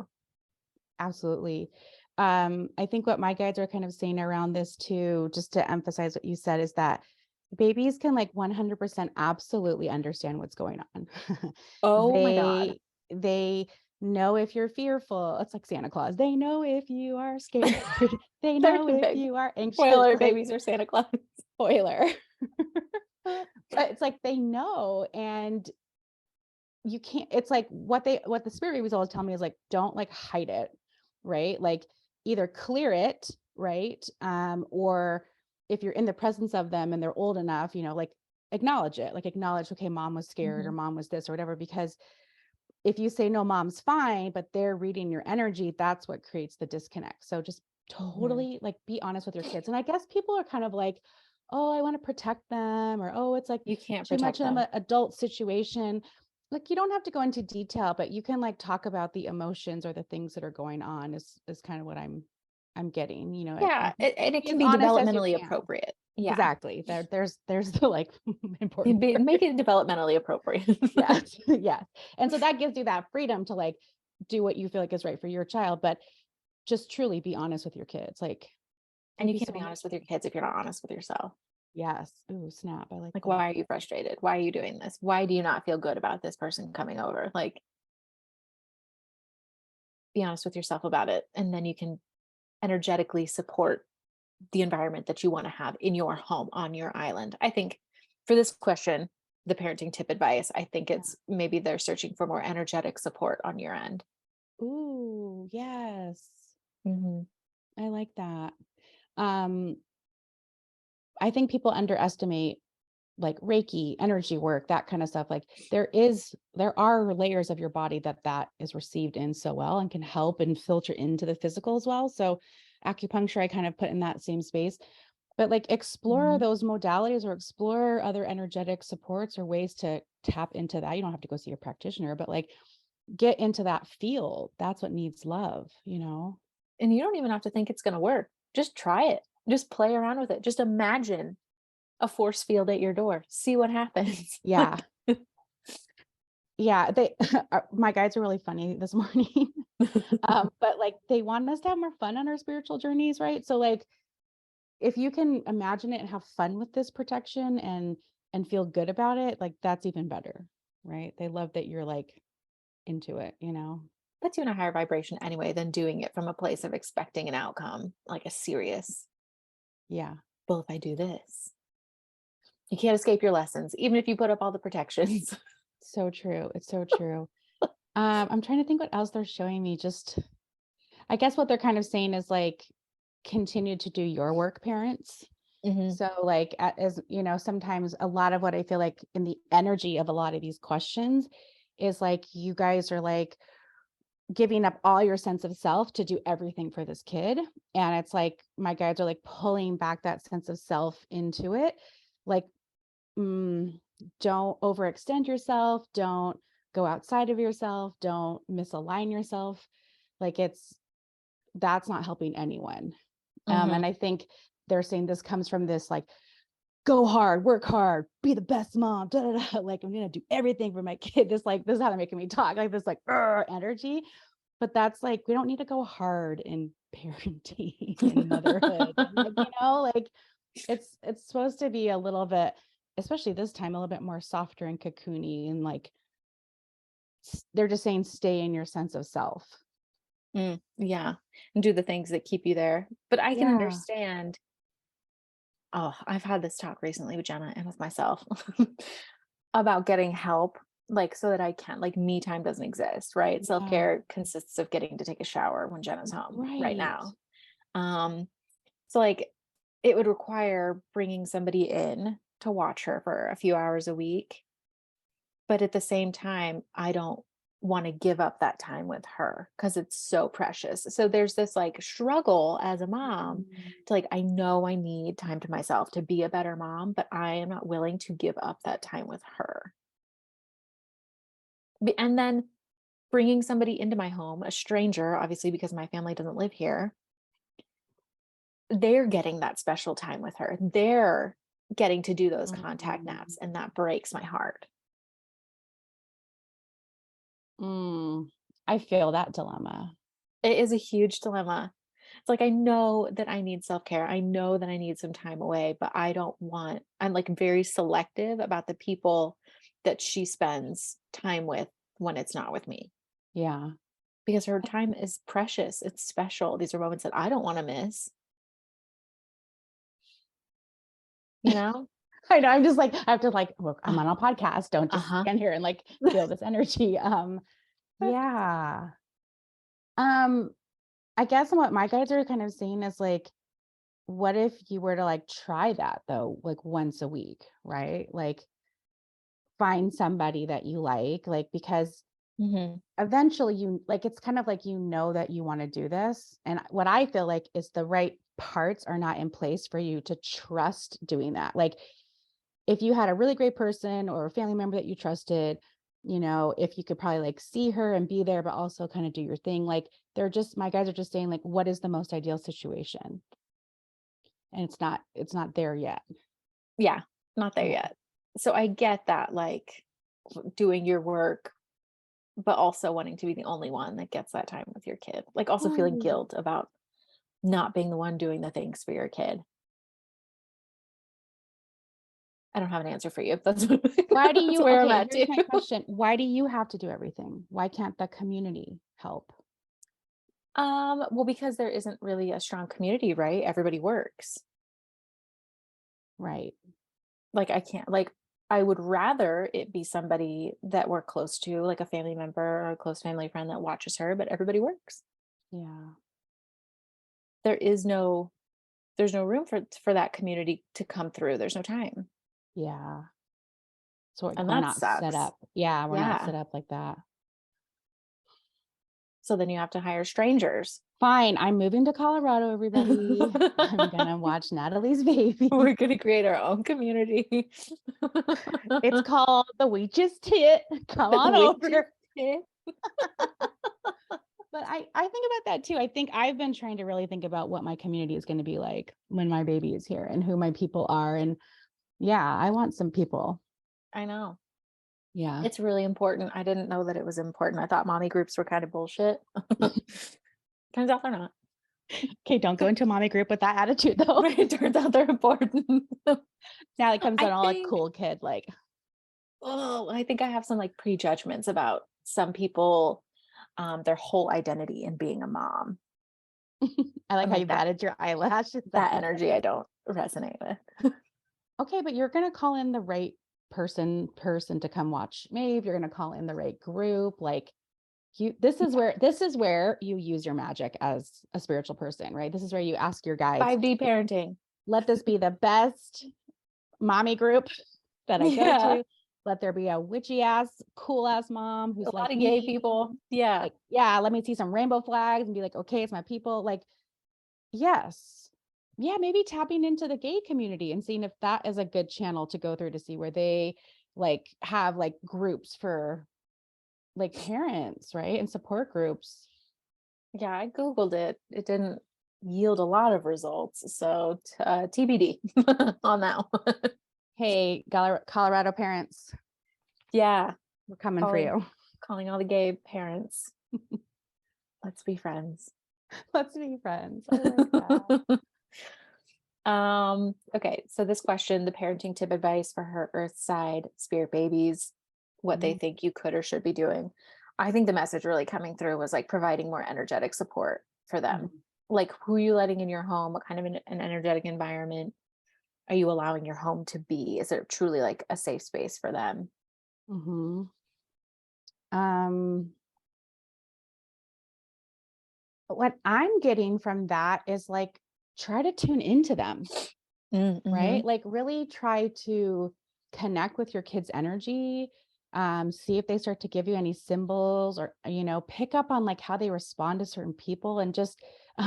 Absolutely. I think what my guides are kind of saying around this too, just to emphasize what you said, is that babies can like 100% absolutely understand what's going on. Oh my God. They know if you're fearful. It's like Santa Claus. They know if you are scared. They They're know if big you are anxious. spoiler Like, babies or Santa Claus. spoiler. But it's like they know, and you can't, it's like what the spirit was always telling me is like, don't like hide it, right? Like either clear it, right? Or if you're in the presence of them and they're old enough, like acknowledge it, like acknowledge, okay, mom was scared or Mhm. mom was this or whatever. Because if you say no, mom's fine, but they're reading your energy, that's what creates the disconnect. So just Mhm. totally like be honest with your kids. And I guess people are kind of like, oh, I want to protect them, or oh, it's like You can't too much protect of them. an adult situation. Like you don't have to go into detail, but you can like talk about the emotions or the things that are going on is kind of what I'm getting, Yeah, and it be can as be honest as you developmentally can. appropriate. Yeah. Exactly. There's the like important part. Make it developmentally appropriate. Yes. Yes. And so that gives you that freedom to like do what you feel like is right for your child, but just truly be honest with your kids. Like And they'd you be can't so be honest with your kids if you're not honest with yourself. yes. Ooh, snap. I like Like, that. why are you frustrated? Why are you doing this? Why do you not feel good about this person coming over? Like, be honest with yourself about it. And then you can energetically support the environment that you want to have in your home on your island. I think for this question, the parenting tip advice, I think Yeah. it's maybe they're searching for more energetic support on your end. Ooh, yes. Mhm. I like that. Um, I think people underestimate like Reiki, energy work, that kind of stuff. Like there are layers of your body that is received in so well and can help and filter into the physical as well. So acupuncture, I kind of put in that same space, but like explore Mhm. those modalities or explore other energetic supports or ways to tap into that. You don't have to go see a practitioner, but like get into that field. That's what needs love. And you don't even have to think it's going to work. Just try it. Just play around with it. Just imagine a force field at your door. See what happens. Yeah. Like, Yeah. They, my guides are really funny this morning. But like they want us to have more fun on our spiritual journeys, right? So like if you can imagine it and have fun with this protection and feel good about it, like that's even better, right? They love that you're like into it. puts you in a higher vibration anyway than doing it from a place of expecting an outcome, like a serious, Yeah. well, if I do this, you can't escape your lessons, even if you put up all the protections. So true. It's so true. I'm trying to think what else they're showing me. Just, I guess what they're kind of saying is like, continue to do your work, parents. Hmm. So like, as you know, sometimes a lot of what I feel like in the energy of a lot of these questions is like, you guys are like giving up all your sense of self to do everything for this kid. And it's like, my guides are like pulling back that sense of self into it. Like, mm, don't overextend yourself. Don't go outside of yourself. Don't misalign yourself. Like that's not helping anyone. Hmm. And I think they're saying this comes from this like, go hard, work hard, be the best mom, da, da, da. Like, I'm going to do everything for my kid. This is how they're making me talk, like this, like, energy. But that's like, we don't need to go hard in parenting and motherhood. And like, like it's supposed to be a little bit, especially this time, a little bit more softer and cocoony. And like, they're just saying, stay in your sense of self. Yeah. And do the things that keep you there. But I can Yeah. understand. Oh, I've had this talk recently with Jenna and with myself about getting help, like so that I can, like, me time doesn't exist, right? Yeah. Self-care consists of getting to take a shower when Jenna's home right Right. now. Um, so like it would require bringing somebody in to watch her for a few hours a week. But at the same time, I don't want to give up that time with her because it's so precious. So there's this like struggle as a mom Mm. to like, I know I need time to myself to be a better mom, but I am not willing to give up that time with her. And then bringing somebody into my home, a stranger, obviously, because my family doesn't live here, they're getting that special time with her. They're getting to do those contact naps, Mm. and that breaks my heart. Mm. I feel that dilemma. It is a huge dilemma. It's like I know that I need self-care. I know that I need some time away, but I'm like very selective about the people that she spends time with when it's not with me Yeah. because her time is precious. It's special. These are moments that I don't want to miss, you know? I know. I'm just like, I have to like, look, I'm Uh, on a podcast. Don't just uh-huh. stand here and like feel this energy. Yeah. Um, I guess what my guides are kind of saying is like, what if you were to like try that though, like once a week, right? Like find somebody that you like, because Mhm. eventually you like, it's kind of like, that you want to do this. And what I feel like is the right parts are not in place for you to trust doing that. Like, if you had a really great person or a family member that you trusted, if you could probably like see her and be there, but also kind of do your thing, like my guys are just saying like, what is the most ideal situation? And it's not there yet. Yeah, not there Yeah. yet. So I get that, like doing your work, but also wanting to be the only one that gets that time with your kid. Like also feeling Right. guilt about not being the one doing the things for your kid. I don't have an answer for you. That's Why do that's you, where I'm okay, at here's too. my question. Why do you have to do everything? Why can't the community help? Well, because there isn't really a strong community, right? Everybody works. Right. Like I can't like I would rather it be somebody that we're close to, like a family member or a close family friend that watches her, but everybody works. Yeah. There is no there's no room for that community to come through. There's no time. Yeah. So And we're that not set sucks. up. Yeah, we're not Yeah. set up like that. So then you have to hire strangers. Fine. I'm moving to Colorado, everybody. I'm gonna watch Natalie's baby. We're gonna create our own community. It's called The Witch's Tit. Come The on witches. over. But I think about that too. I think I've been trying to really think about what my community is going to be like when my baby is here and who my people are. And yeah, I want some people. I know. Yeah. It's really important. I didn't know that it was important. I thought mommy groups were kind of bullshit. Turns out they're not. Okay, don't go into a mommy group with that attitude though. But it turns out they're important. Now it comes I on all like think cool kid, like I think I have some like prejudgments about some people, their whole identity in being a mom. I like And how like you batted your eyelashes. that That's so energy funny. I don't resonate with. Okay, but you're gonna call in the right person to come watch Maeve. You're gonna call in the right group. Like this is where you use your magic as a spiritual person, right? This is where you ask your guides, 5D parenting. let this be the best mommy group that I go Yeah. to. Let there be a witchy ass, cool ass mom who's A like lot of me. gay people. Yeah. Like, yeah, let me see some rainbow flags and be like, okay, it's my people. Like, yes. Yeah, maybe tapping into the gay community and seeing if that is a good channel to go through to see where they like have like groups for like parents, right? And support groups. Yeah, I Googled it. It didn't yield a lot of results. So TBD on that one. Hey, Colorado parents, Yeah. we're coming for Calling, you. calling all the gay parents. Let's be friends. Let's be friends. I like that. Okay, so this question, the parenting tip advice for her earth side spirit babies, what they think you could or should be doing. I think the message really coming through was like providing more energetic support for them. Like, who are you letting in your home? What kind of an energetic environment are you allowing your home to be? Is it truly like a safe space for them? Mm-hmm. What I'm getting from that is like, try to tune into them, Mm-hmm. right? Like really try to connect with your kids' energy. See if they start to give you any symbols or, pick up on like how they respond to certain people and just,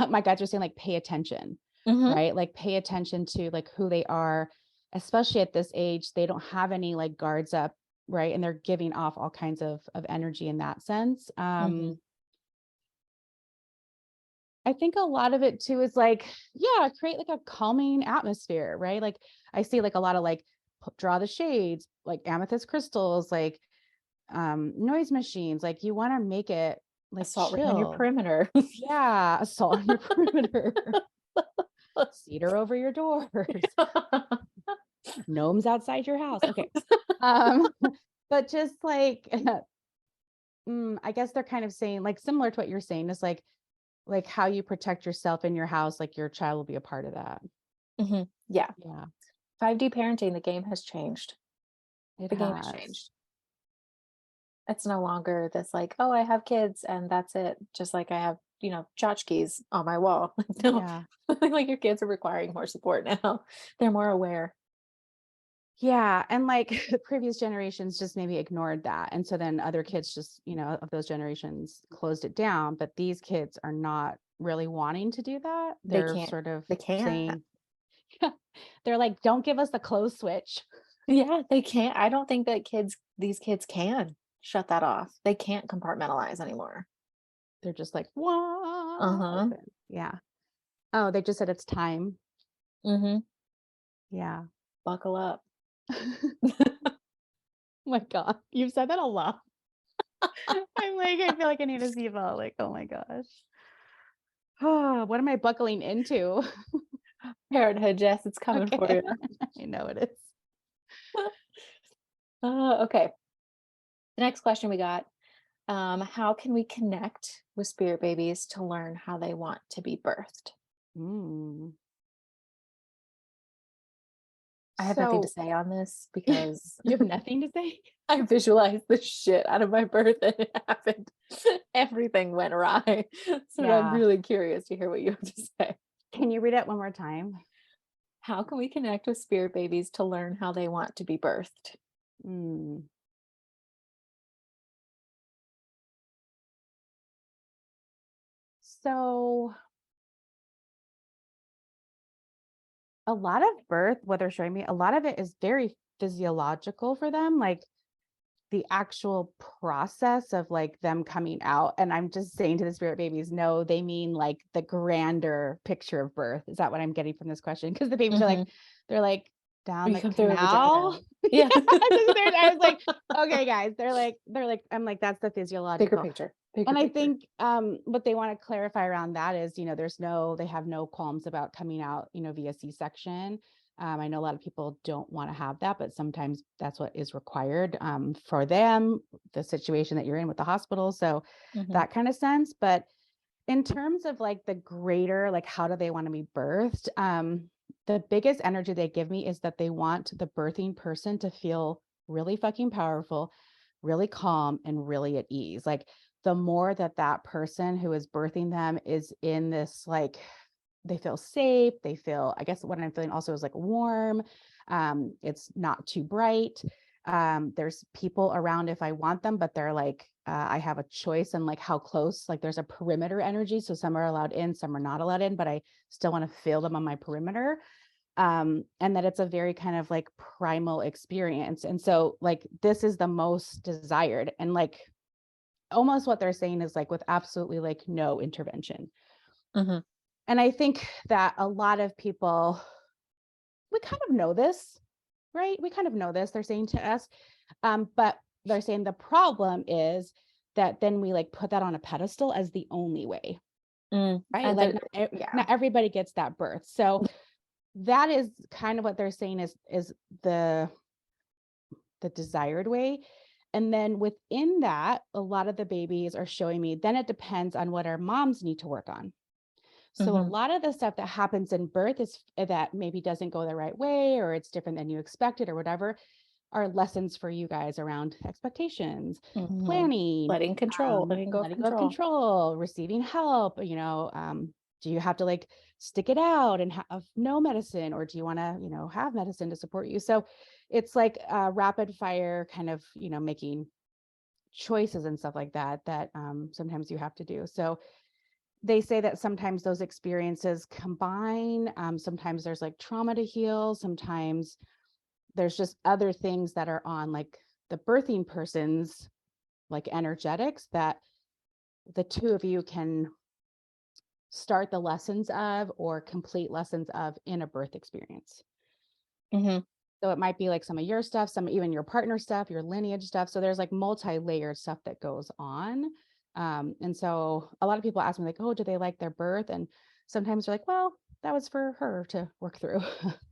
my guides are saying like, pay attention, Mm-hmm. right? Like pay attention to like who they are, especially at this age, they don't have any like guards up, right? And they're giving off all kinds of energy in that sense. Mm-hmm. I think a lot of it too is like, yeah, create like a calming atmosphere, right? Like I see like a lot of like draw the shades, like amethyst crystals, like noise machines. Like you want to make it like Assault ring on your chill. perimeter. Yeah, assault on your perimeter. Cedar over your doors. Gnomes outside your house. Okay. But just like I guess they're kind of saying like similar to what you're saying, is like how you protect yourself in your house, like your child will be a part of that. Mm-hmm. Yeah. Yeah, 5D parenting, the game has changed. it The game has has. changed. It's no longer this like, oh, I have kids and that's it. Just like I have, tchotchkes on my wall. No, Yeah. like your kids are requiring more support now. They're more aware. Yeah. And like the previous generations just maybe ignored that. And so then other kids just, of those generations closed it down. But these kids are not really wanting to do that. They They're can't. sort of They can't. saying, they're like, don't give us the close switch. Yeah, they can't. I don't think that these kids can shut that off. They can't compartmentalize anymore. They're just like, wow. Uh-huh. Open. Yeah. Oh, they just said it's time. Mm-hmm. Yeah. Buckle up. My God. You've said that a lot. I'm like, I feel like I need a Ziva. Like, oh my gosh. Oh, what am I buckling into? Parenthood, Jess, it's coming for Okay. you. I know it is. Okay. The next question we got, how can we connect with spirit babies to learn how they want to be birthed? Mm. I have nothing to So say on this because you have nothing to say? I visualized the shit out of my birth and it happened. Everything went awry. So I'm Yeah. really curious to hear what you have to say. Can you read it one more time? How can we connect with spirit babies to learn how they want to be birthed? Mm. So a lot of birth, what they're showing me, a lot of it is very physiological for them. Like the actual process of like them coming out. And I'm just saying to the spirit babies, no, they mean like the grander picture of birth. Is that what I'm getting from this question? Because the babies are like, they're like down You the come through a vagina. canal. Yeah. I was like, okay, guys, they're like, I'm like, that's the Bigger physiological. picture. And I think what they want to clarify around that is, they have no qualms about coming out, via C-section. I know a lot of people don't want to have that, but sometimes that's what is required for them, the situation that you're in with the hospital. So that kind of sense. But in terms of like the greater, like how do they want to be birthed? The biggest energy they give me is that they want the birthing person to feel really fucking powerful, really calm, and really at ease. Like the more that that person who is birthing them is in this, like, they feel safe, they feel, I guess what I'm feeling also is like warm. It's not too bright. There's people around if I want them, but they're like, I have a choice and like how close, like there's a perimeter energy. So some are allowed in, some are not allowed in, but I still want to feel them on my perimeter. And that it's a very kind of like primal experience. And so like, this is the most desired, and like, almost what they're saying is like with absolutely like no intervention. Mm-hmm. And I think that a lot of people, we kind of know this, right? We kind of know this, they're saying to us. But they're saying the problem is that then we like put that on a pedestal as the only way, right? And Like then, not everybody gets that birth. So that is kind of what they're saying is the desired way. And then within that, a lot of the babies are showing me, then it depends on what our moms need to work on. So a mm-hmm. lot of the stuff that happens in birth is that maybe doesn't go the right way, or it's different than you expected or whatever, are lessons for you guys around expectations, Mm-hmm. planning, Letting control, letting go of letting go of control. control, receiving help, do you have to like stick it out and have no medicine, or do you want to, have medicine to support you? So it's like rapid fire kind of, making choices and stuff like that, sometimes you have to do. So they say that sometimes those experiences combine. Sometimes there's like trauma to heal. Sometimes there's just other things that are on like the birthing person's like energetics that the two of you can start the lessons of or complete lessons of in a birth experience. Mm-hmm. So it might be like some of your stuff, some even your partner stuff, your lineage stuff. So there's like multi-layered stuff that goes on. And so a lot of people ask me like, oh, do they like their birth? And sometimes they're like, well, that was for her to work through.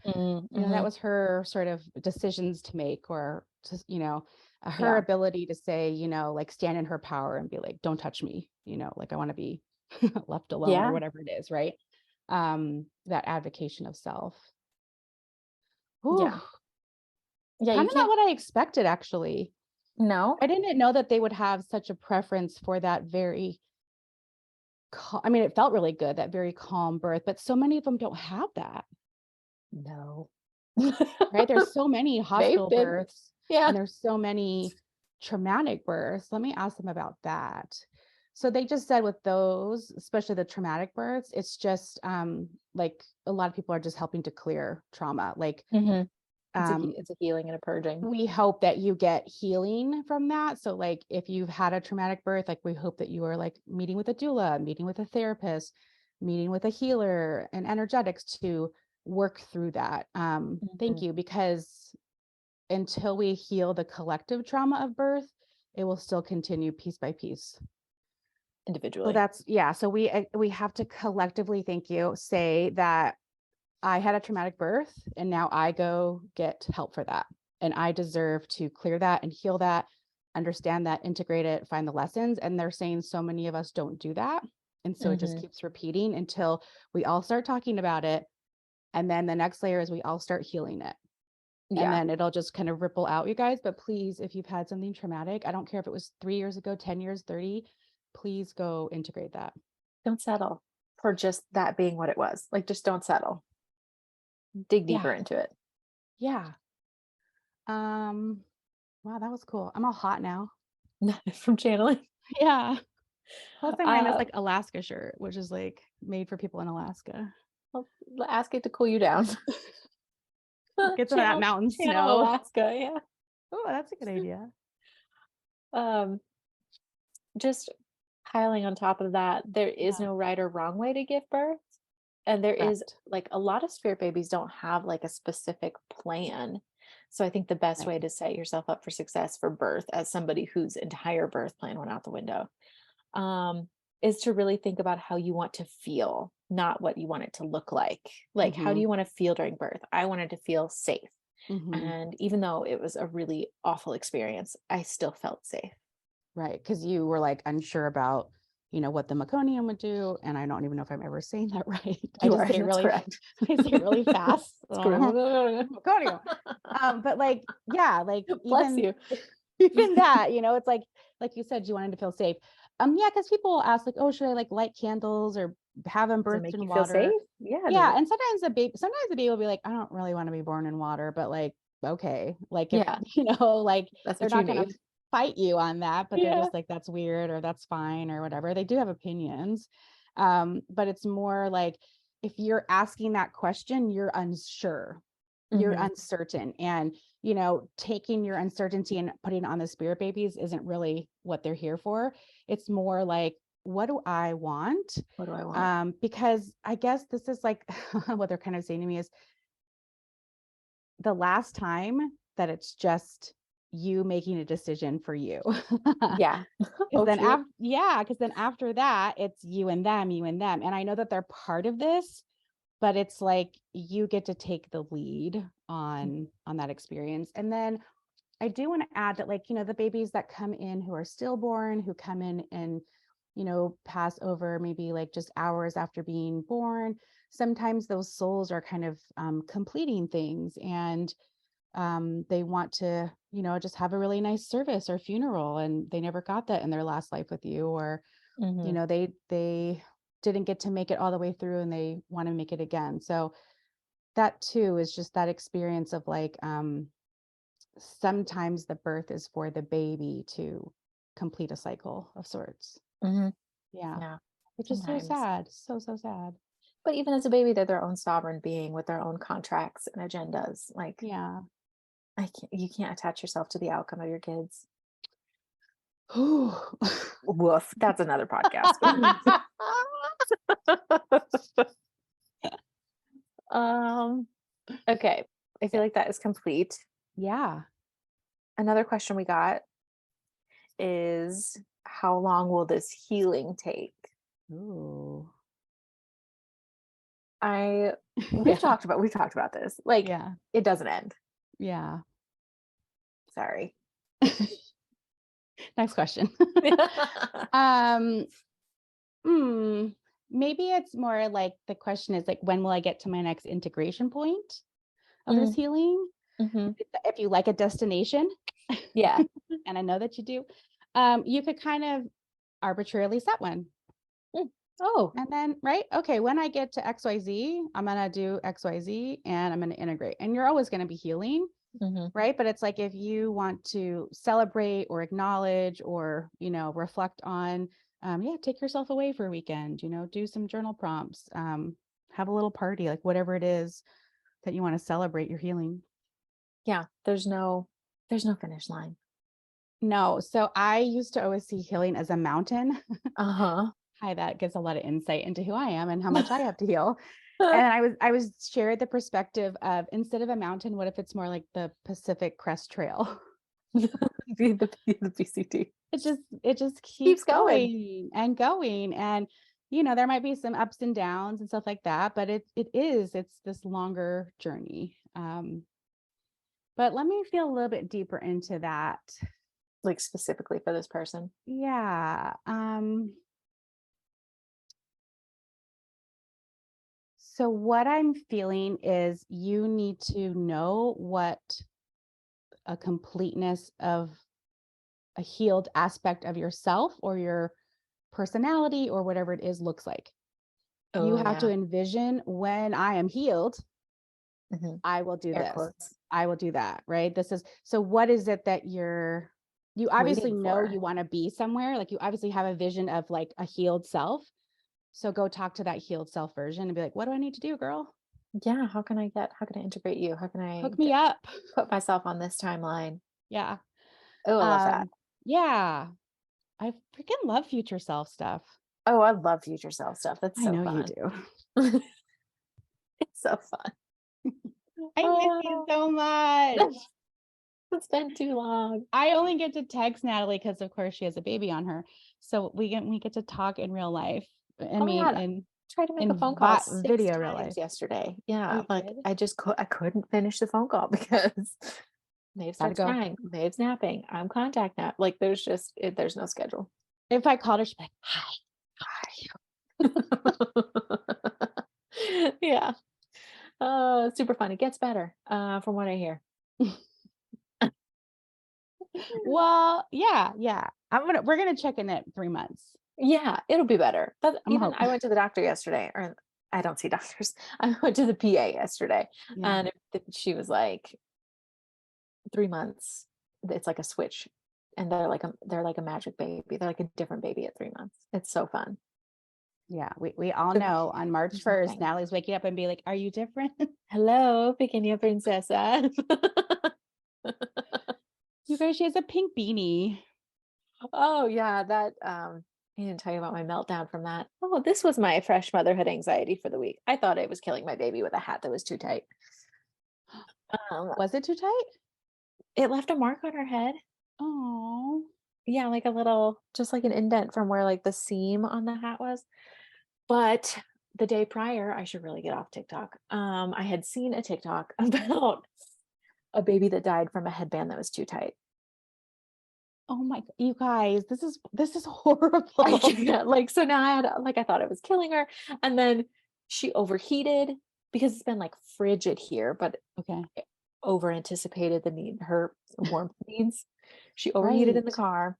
Mm-hmm. That was her sort of decisions to make, or just, her Yeah. ability to say, like stand in her power and be like, don't touch me, like I want to be left alone or Yeah. whatever it is. Right. That advocation of self. Ooh, Yeah. Yeah. kind You of not can't. what I expected, actually. No. I didn't know that they would have such a preference for that very, I mean, it felt really good, that very calm birth, but so many of them don't have that, No. right? There's so many They've hospital been. births Yeah. and there's so many traumatic births. Let me ask them about that. So they just said with those, especially the traumatic births, it's just like a lot of people are just helping to clear trauma. Like Mm-hmm. um It's a healing and a purging. we hope that you get healing from that. So like if you've had a traumatic birth, like we hope that you are like meeting with a doula, meeting with a therapist, meeting with a healer and energetics to work through that. Mm-hmm. Thank you, because until we heal the collective trauma of birth, it will still continue piece by piece. So Individually. that's, yeah. So we have to collectively, thank you, say that I had a traumatic birth and now I go get help for that. And I deserve to clear that and heal that, understand that, integrate it, find the lessons. And they're saying so many of us don't do that. And so it just Mm-hmm. keeps repeating until we all start talking about it. And then the next layer is we all start healing it. And Yeah. then it'll just kind of ripple out, you guys. But please, if you've had something traumatic, I don't care if it was 3 years ago, 10 years, 30, please go integrate that. Don't settle for just that being what it was. Like, just don't settle. Dig Yeah. deeper into it. Yeah. Wow, that was cool. I'm all hot now. From channeling. Yeah. Plus I'm wearing this Uh, like Alaska shirt, which is like made for people in Alaska. I'll ask it to cool you down. Get some of that mountain Channel snow. Alaska. Yeah. Oh, that's a good idea. Um, just piling on top of that, there is Yeah. no right or wrong way to give birth. And there is Correct. like a lot of spirit babies don't have like a specific plan. So I think the best Right. way to set yourself up for success for birth as somebody whose entire birth plan went out the window, is to really think about how you want to feel, not what you want it to look like. Like, how do Mm-hmm. you want to feel during birth? I wanted to feel safe. Mm-hmm. And even though it was a really awful experience, I still felt safe. Right. Because you were like unsure about, what the meconium would do. And I don't even know if I'm ever saying that right. I You just are, say it that's really, correct. I say it really fast. It's correct. Meconium. But like, yeah, like Bless even you. even that, it's like you said, you wanted to feel safe. Yeah, because people will ask like, oh, should I like light candles or have them Does it birthed make in you feel water? safe? Yeah. Does Yeah, it? and sometimes the baby will be like, I don't really want to be born in water, but like, okay, like if Yeah. like That's they're what you not gonna need. fight you on that, but they're Yeah. just like, that's weird or that's fine or whatever. They do have opinions. But it's more like if you're asking that question, you're unsure, you're Mm-hmm. uncertain, and taking your uncertainty and putting it on the spirit babies isn't really what they're here for. It's more like, what do I want? What do I want? Because I guess this is like what they're kind of saying to me is the last time that it's just you making a decision for you. Yeah. Because Oh, then true. after that, it's you and them, you and them. And I know that they're part of this, but it's like you get to take the lead on that experience. And then I do want to add that, like, the babies that come in who are stillborn, who come in and, pass over maybe like just hours after being born, sometimes those souls are kind of completing things, and they want to, just have a really nice service or funeral, and they never got that in their last life with you, or, Mm-hmm. they didn't get to make it all the way through and they want to make it again. So that too is just that experience of like, sometimes the birth is for the baby to complete a cycle of sorts. Mm-hmm. Yeah. Yeah. Which is so Sometimes. sad. So, so sad. But even as a baby, they're their own sovereign being with their own contracts and agendas. Like Yeah. you can't attach yourself to the outcome of your kids. Ooh. Woof. That's another podcast. um, okay. I feel like that is complete. Yeah. Another question we got is how long will this healing take? Ooh. I Yeah. we've talked about this. Like Yeah. it doesn't end. Yeah. Sorry. Next question. um, Maybe it's more like the question is like, when will I get to my next integration point of this Mm, healing? mhm. If you like a destination, Yeah. and I know that you do, you could kind of arbitrarily set one. Mm. Oh. And then, right? Okay, when I get to XYZ, I'm going to do XYZ and I'm going to integrate. And you're always going to be healing, Mhm. right? But it's like if you want to celebrate or acknowledge or, reflect on, take yourself away for a weekend, do some journal prompts, have a little party, like whatever it is that you want to celebrate your healing. Yeah. There's no finish line. No, so I used to always see healing as a mountain. Uh-huh. Hi, that gives a lot of insight into who I am and how much I have to heal. And I was shared the perspective of, instead of a mountain, what if it's more like the Pacific Crest Trail? The PCT. It just Keeps keeps going. going and going. And there might be some ups and downs and stuff like that, but it's this longer journey. But let me feel a little bit deeper into that. Like specifically for this person. Yeah. So what I'm feeling is you need to know what a completeness of a healed aspect of yourself or your personality or whatever it is looks like. You Oh have to yeah. envision, when I am healed, Mhm. I will do Air this. quotes. I will do that, right? So what is it that you obviously Waiting know for. you want to be somewhere, like you obviously have a vision of like a healed self. So go talk to that healed self version and be like, what do I need to do, girl? Yeah, how can I integrate you? How can I Hook me up. put myself on this timeline? Yeah. Oh, I love that. Um, yeah. I freaking love future self stuff. Oh, I love future self stuff. That's I so know you fun. do. It's so fun. I miss you Oh, so much. it's been too long. I only get to text Natalie because, of course, she has a baby on her. So we get to talk in real life. I Oh my mean, God. Tried to make a phone call 6 video real life. times yesterday. Oh, Yeah, you like did? I couldn't finish the phone call because Maeve Gotta starts go. crying, Maeve's napping, I'm contact nap. Like there's no schedule. If I called her, she'd be like, hi. Yeah. Super fun. It gets better, from what I hear. Well, yeah. We're gonna check in at 3 months. Yeah, it'll be better. But I'm even hope I went to the doctor yesterday, or I don't see doctors. I went to the PA yesterday, Yeah. and she was like, 3 months. It's like a switch, and they're like a magic baby. They're like a different baby at 3 months. It's so fun. Yeah, we all There's know on March there's 1st, nothing. Natalie's waking up and be like, "Are you different?" Hello, pequeña princesa. You guys, she has a pink beanie. Oh yeah, that I didn't tell you about my meltdown from that. Oh, this was my fresh motherhood anxiety for the week. I thought I was killing my baby with a hat that was too tight. Um, Was it too tight? it left a mark on her head. Oh, Yeah, like a little, just like an indent from where like the seam on the hat was. But the day prior, I should really get off TikTok. I had seen a TikTok about a baby that died from a headband that was too tight. oh my, you guys, this is I horrible. can't, like, so now I had, like, I thought it was killing her. And then she overheated because it's been like frigid here, but Okay. over anticipated her warmth needs. She overheated in the Right. car,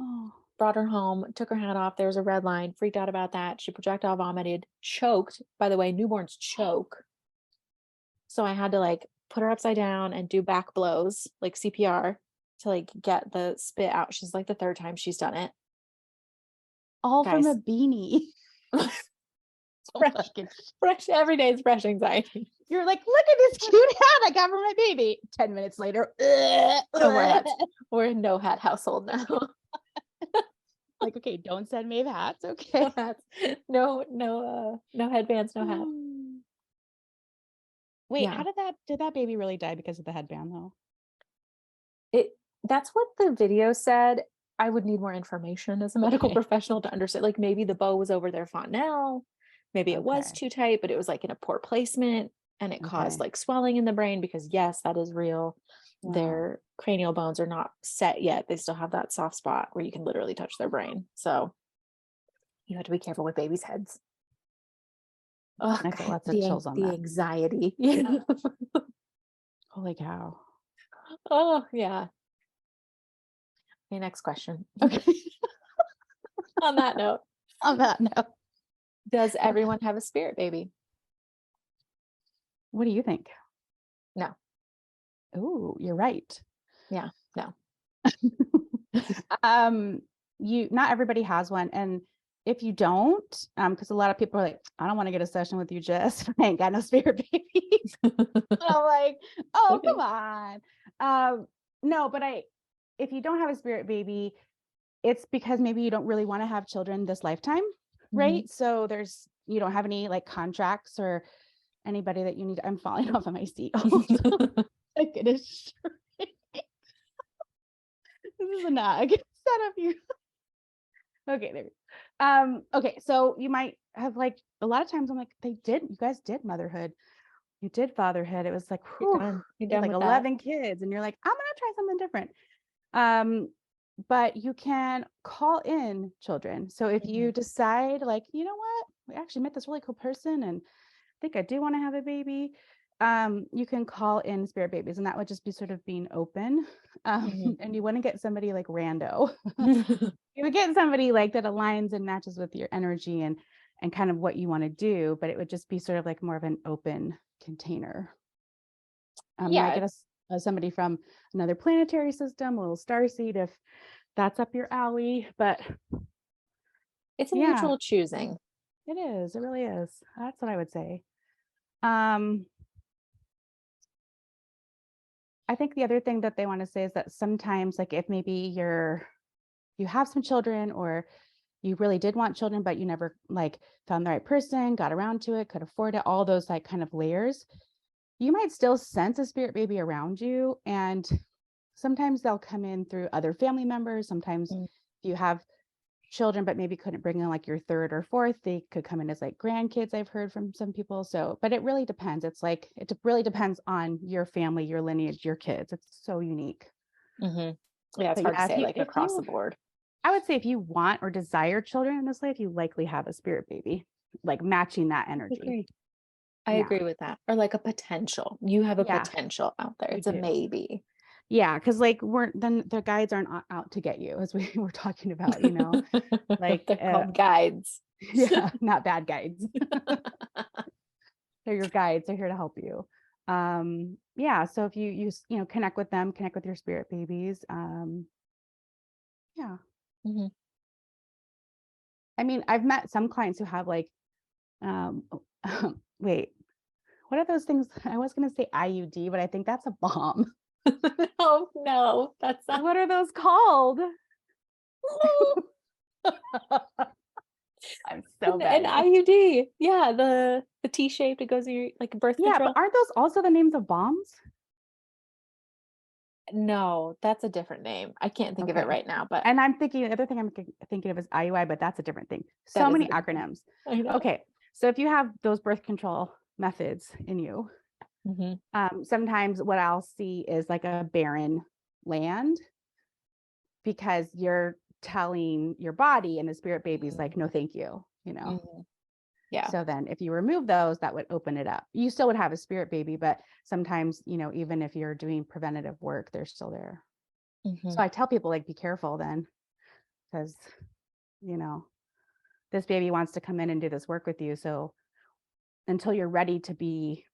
Oh, brought her home, took her hat off. There was a red line, freaked out about that. She projectile vomited, choked. By the way, newborns choke. So I had to like put her upside down and do back blows, like CPR, to like get the spit out. She's like the third time she's done it. all from a Guys, beanie. Oh fresh, my goodness. fresh, every day is fresh anxiety. You're like, look at this cute hat I got for my baby. 10 minutes later, No more hats. We're a no hat household now. like, okay, don't send Maeve hats. Okay. No hats. No headbands, no hats. Wait, Yeah. did that baby really die because of the headband though? It that's what the video said. I would need more information as a medical Okay. professional to understand. Like maybe the bow was over their fontanelle. Maybe it was Okay. too tight, but it was like in a poor placement and it caused Okay. like swelling in the brain because yes, that is real. Wow. Their cranial bones are not set yet. They still have that soft spot where you can literally touch their brain. So you have to be careful with babies' heads. Oh I get God, lots of chills on the that. anxiety. Yeah. Holy cow. Oh yeah. Okay, next question. Okay. On that note, On that note, does everyone have a spirit baby? what do you think? No. Oh, you're right. Yeah. No. Um, not everybody has one. And if you don't, because a lot of people are like, I don't want to get a session with you, Jess. I ain't got no spirit baby. I'm like, oh, Okay. come on. No, but if you don't have a spirit baby, it's because maybe you don't really want to have children this lifetime, Mhm. right? So you don't have any like contracts or anybody that you need. I'm falling off of my seat. My goodness. This is a nag. Set up you. Okay, there. Okay, so you might have like a lot of times I'm like, you guys did motherhood. You did fatherhood. It was like, You're whew, done. You're you had done like with that. 11 kids, and you're like, I'm gonna try something different. Um, but you can call in children. So if you Mhm. decide, like, you know what, we actually met this really cool person, and I think I do want to have a baby, you can call in spirit babies, and that would just be sort of being open. Mhm. And you wouldn't get somebody like rando. You would get somebody like that aligns and matches with your energy and kind of what you want to do, but it would just be sort of like more of an open container. You might Yeah, get somebody from another planetary system, a little star seed if that's up your alley. But it's a yeah, mutual choosing. it is. It really is. That's what I would say. Um, I think the other thing that they want to say is that sometimes, like if maybe you have some children, or you really did want children, but you never like found the right person, got around to it, could afford it, all those like kind of layers, you might still sense a spirit baby around you. And sometimes they'll come in through other family members. Sometimes Mm. if you have children, but maybe couldn't bring in like your third or fourth, they could come in as like grandkids. I've heard from some people. So, but it really depends. It's like, it really depends on your family, your lineage, your kids. It's so unique. Mhm. Yeah, it's But hard to yeah, say like across the board. I would say if you want or desire children in this life, you likely have a spirit baby, like matching that I energy. agree. I Yeah. agree with that. Or like a potential. You have a Yeah, potential out there. you It's a do. maybe. Yeah, because like then the guides aren't out to get you, as we were talking about, like They're called guides. yeah, not bad guides. They're your guides. They're here to help you. Yeah. So if you connect with them, connect with your spirit babies. Yeah. Mhm. I mean, I've met some clients who have like, um, wait, what are those things? I was going to say IUD, but I think that's a bomb. Oh no, that's not What are those called? I'm so an bad. IUD. Yeah, the T-shaped, it goes in your like birth Yeah, but control. aren't those also the names of bombs? No, that's a different name. I can't think of it Okay. right now, but And I'm thinking the other thing I'm thinking of is IUI, but that's a different thing. that So is a many different thing. acronyms. I know. Okay. So if you have those birth control methods in you, Mhm. sometimes what I'll see is like a barren land because you're telling your body and the spirit babies like, no, thank you. Mhm. Yeah. So then if you remove those, that would open it up. You still would have a spirit baby, but sometimes, even if you're doing preventative work, they're still there. Mhm. So I tell people like, be careful then, because, you know, this baby wants to come in and do this work with you. So until you're ready to be,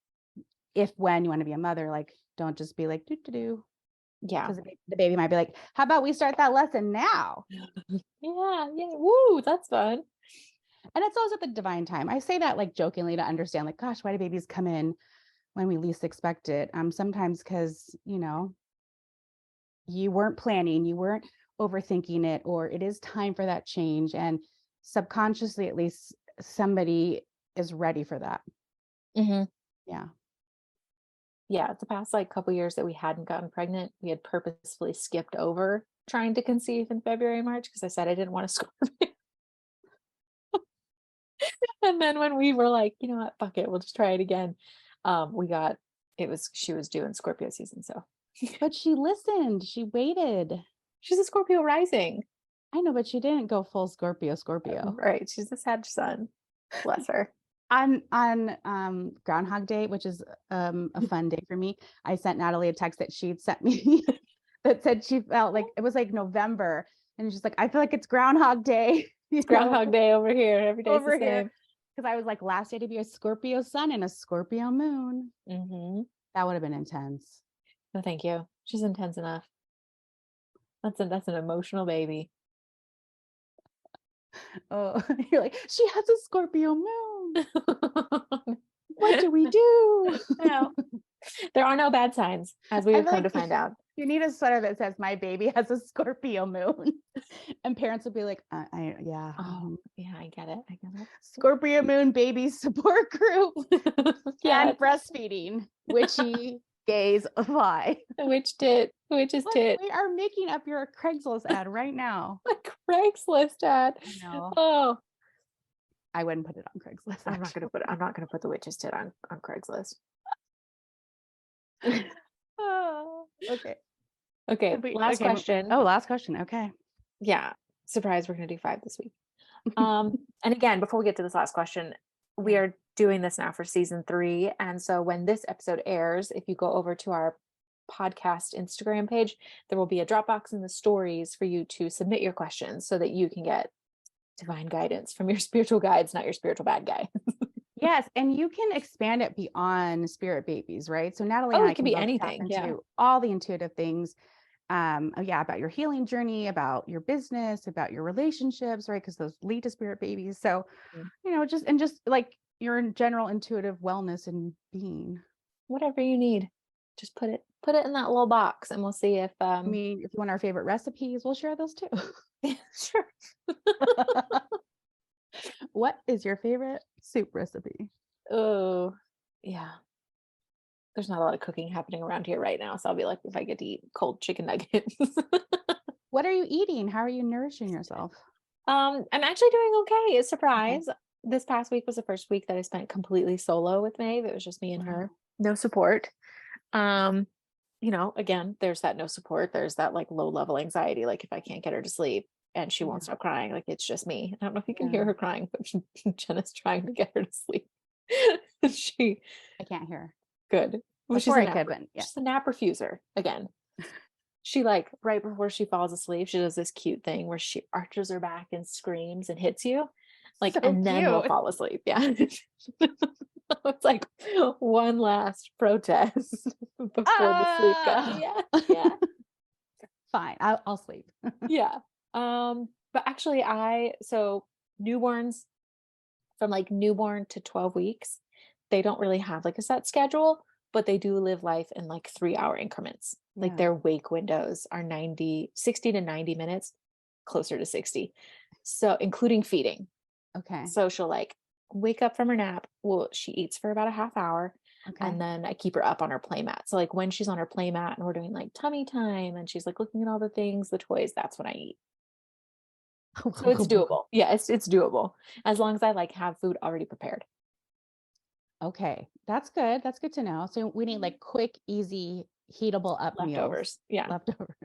when you want to be a mother, like, don't just be like, do, Yeah. because the baby might be like, how about we start that lesson now? Yeah, yeah. Woo, that's fun. And it's always at the divine time. I say that like jokingly to understand, like, gosh, why do babies come in when we least expect it? Sometimes because, you weren't planning, you weren't overthinking it, or it is time for that change. And subconsciously, at least somebody is ready for that. Mhm. Yeah. Yeah, the past like couple years that we hadn't gotten pregnant, we had purposefully skipped over trying to conceive in February, March because I said I didn't want to Scorpio. And then when we were like, you know what, fuck it, we'll just try it again. We got she was due in Scorpio season, so But she listened, she waited. she's a Scorpio rising. I know, but she didn't go full Scorpio. Right. She's a Sag sun. Bless her. On Groundhog Day, which is a fun day for me, I sent Natalie a text that she'd sent me that said she felt like it was like November, and she's like, I feel like it's Groundhog Day, It's Groundhog Day over here. Every day's the over here, same. because I was like, last day to be a Scorpio sun and a Scorpio moon. Mm-hmm. That would have been intense. No, thank you. She's intense enough. That's an emotional baby. Oh, you're like, she has a Scorpio moon. What do we do? No, there are no bad signs, as we I have feel come to like find out. you need a sweater that says "My baby has a Scorpio moon," and parents would be like, yeah, Oh, yeah, I get it. I get Scorpio moon baby support group it. Yeah, and breastfeeding, witchy gays fly." which tit, which is Look, tit. we are making up your Craigslist ad right now. A Craigslist ad. I know. Oh, I wouldn't put it on Craigslist. Actually. I'm not gonna put the witch's tit on Craigslist. Oh, okay. Okay, last Okay. question. Oh, last question. Okay. Yeah, surprise, we're gonna do 5 this week. And again, before we get to this last question, we Yeah. are doing this now for season 3. And so when this episode airs, if you go over to our podcast Instagram page, there will be a Dropbox in the stories for you to submit your questions so that you can get divine guidance from your spiritual guides, not your spiritual bad guy. Yes, and you can expand it beyond spirit babies, right? So Natalie and Oh, I it could can be both tap anything. Yeah. into all the intuitive things. Yeah, about your healing journey, about your business, about your relationships, right? Because those lead to spirit babies. So, Mm. just like your general intuitive wellness and being. Whatever you need. Just put it in that little box and we'll see if I mean, if you want our favorite recipes, we'll share those too. sure. What is your favorite soup recipe? Oh, yeah. There's not a lot of cooking happening around here right now, so I'll be like if I get to eat cold chicken nuggets. What are you eating? How are you nourishing yourself? I'm actually doing okay. A Okay. surprise. This past week was the first week that I spent completely solo with Maeve. It was just me and Wow. her. No support. Um, again, there's that no support. There's that like low level anxiety. Like if I can't get her to sleep and she won't Yeah. stop crying, like it's just me. I don't know if you can hear Yeah. her crying, but Jenna's trying to get her to sleep. She I can't hear. good. Well, Before I could, but yeah. she's a nap refuser again. she like right before she falls asleep, she does this cute thing where she arches her back and screams and hits you. Like, So and then we'll cute. fall asleep. Yeah. It's like one last protest before the sleep comes. Ah! Yeah. Yeah. Fine. I'll sleep. Yeah. But actually so newborns from like newborn to 12 weeks, they don't really have like a set schedule, but they do live life in like 3-hour increments. Like Yeah. their wake windows are 60 to 90 minutes, closer to 60. So including feeding. Okay. So she'll like wake up from her nap. Well, she eats for about a half hour. Okay. And then I keep her up on her play mat. So like when she's on her play mat and we're doing like tummy time and she's like looking at all the things, the toys, that's when I eat. So it's doable. Yeah, it's doable as long as I like have food already prepared. Okay. That's good. That's good to know. So we need like quick, easy, heatable up meals. Leftovers. Yeah. Leftover.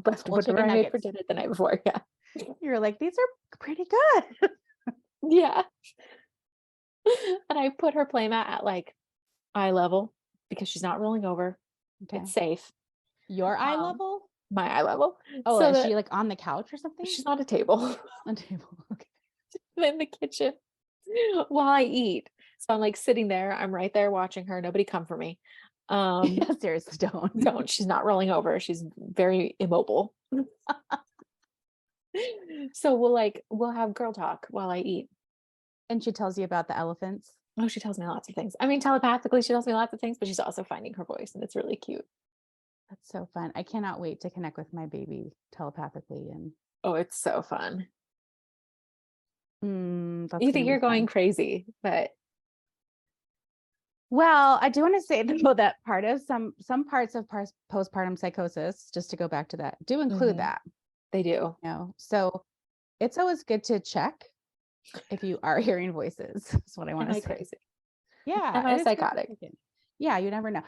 Whatever chicken I made for nuggets. dinner the night before. Yeah. You're like, these are pretty good. Yeah. And I put her playmat at like eye level because she's not rolling over. Okay. It's safe. Your eye level? My eye level. Oh, so is that she like on the couch or something? she's on a table. On table. Okay. In the kitchen while I eat. So I'm like sitting there. I'm right there watching her. Nobody come for me. Yeah, seriously, don't. Don't. She's not rolling over. She's very immobile. So we'll have girl talk while I eat. And she tells you about the elephants. Oh, she tells me lots of things. I mean, telepathically, she tells me lots of things, but she's also finding her voice, and it's really cute. That's so fun. I cannot wait to connect with my baby telepathically. And Oh, it's so fun. that's You gonna think be you're going fun. crazy, but Well, I do want to say though that part of some parts of postpartum psychosis, just to go back to that, do include that. they do. You know, so it's always good to check if you are hearing voices. That's what I want Am to I say. crazy? Yeah, Am I it is good to psychotic? check in. Yeah, you never know.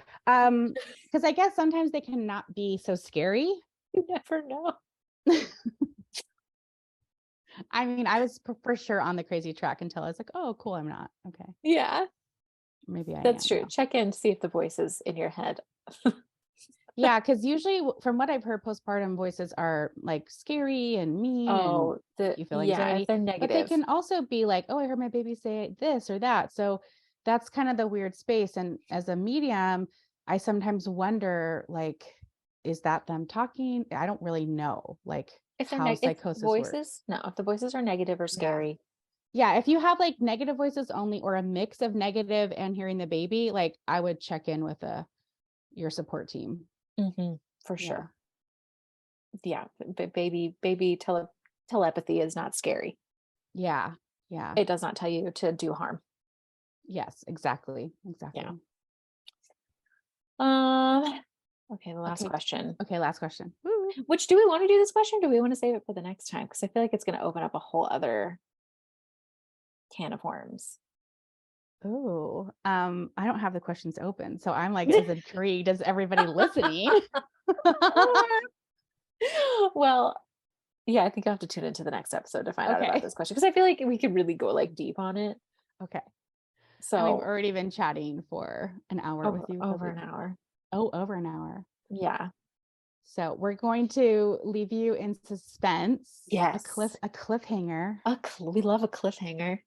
Because I guess sometimes they cannot be so scary. You never know. I mean, I was for sure on the crazy track until I was like, oh, cool, I'm not. Okay, Yeah, maybe I that's am true. now. Check in to see if the voice is in your head. Yeah, because usually from what I've heard, postpartum voices are like scary and mean Oh, and you feel yeah, anxiety, if they're but they negative. can also be like, oh, I heard my baby say this or that. So that's kind of the weird space. And as a medium, I sometimes wonder, like, is that them talking? I don't really know, like, If they're how if psychosis works. voices, no, if the voices are negative or scary. Yeah, if you have like negative voices only or a mix of negative and hearing the baby, like I would check in with your support team. For Yeah. sure. Yeah, but baby telepathy is not scary. Yeah. Yeah. It does not tell you to do harm. Yes, exactly. Exactly. Yeah. Okay, the last Okay. question. Okay, last question. Woo. Which, do we want to do this question? Or do we want to save it for the next time? Because I feel like it's going to open up a whole other can of worms. Oh, I don't have the questions open, so I'm like as intrigued as everybody listening. Well, yeah, I think I'll have to tune into the next episode to find out about this question because I feel like we could really go like deep on it. Okay. So and we've already been chatting for an hour with you. over an hour. Oh, over an hour. Yeah. So we're going to leave you in suspense. Yes. A cliffhanger. We love a cliffhanger.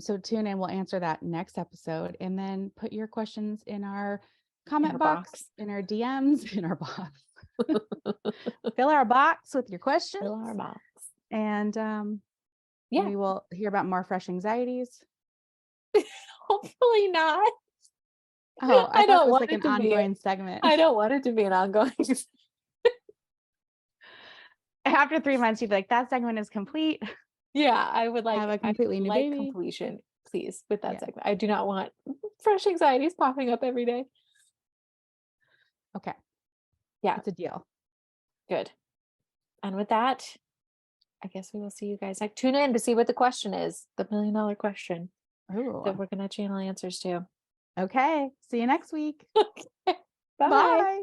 So tune in. We'll answer that next episode, and then put your questions in our comment box, in our DMs, in our box. Fill our box with your questions. Fill our box. And yeah, we will hear about more fresh anxieties. Hopefully not. Oh, I thought it was like an ongoing segment. I don't want it to be an ongoing. After 3 months, you'd be like, that segment is complete. Yeah, I would like have a completely new baby. Completion, please, with that segment. I do not want fresh anxieties popping up every day. Okay. Yeah. It's a deal. Good. And with that, I guess we will see you guys. Like, tune in to see what the question is, the $1 million question that we're going to channel answers to. Okay. See you next week. Okay. Bye. Bye.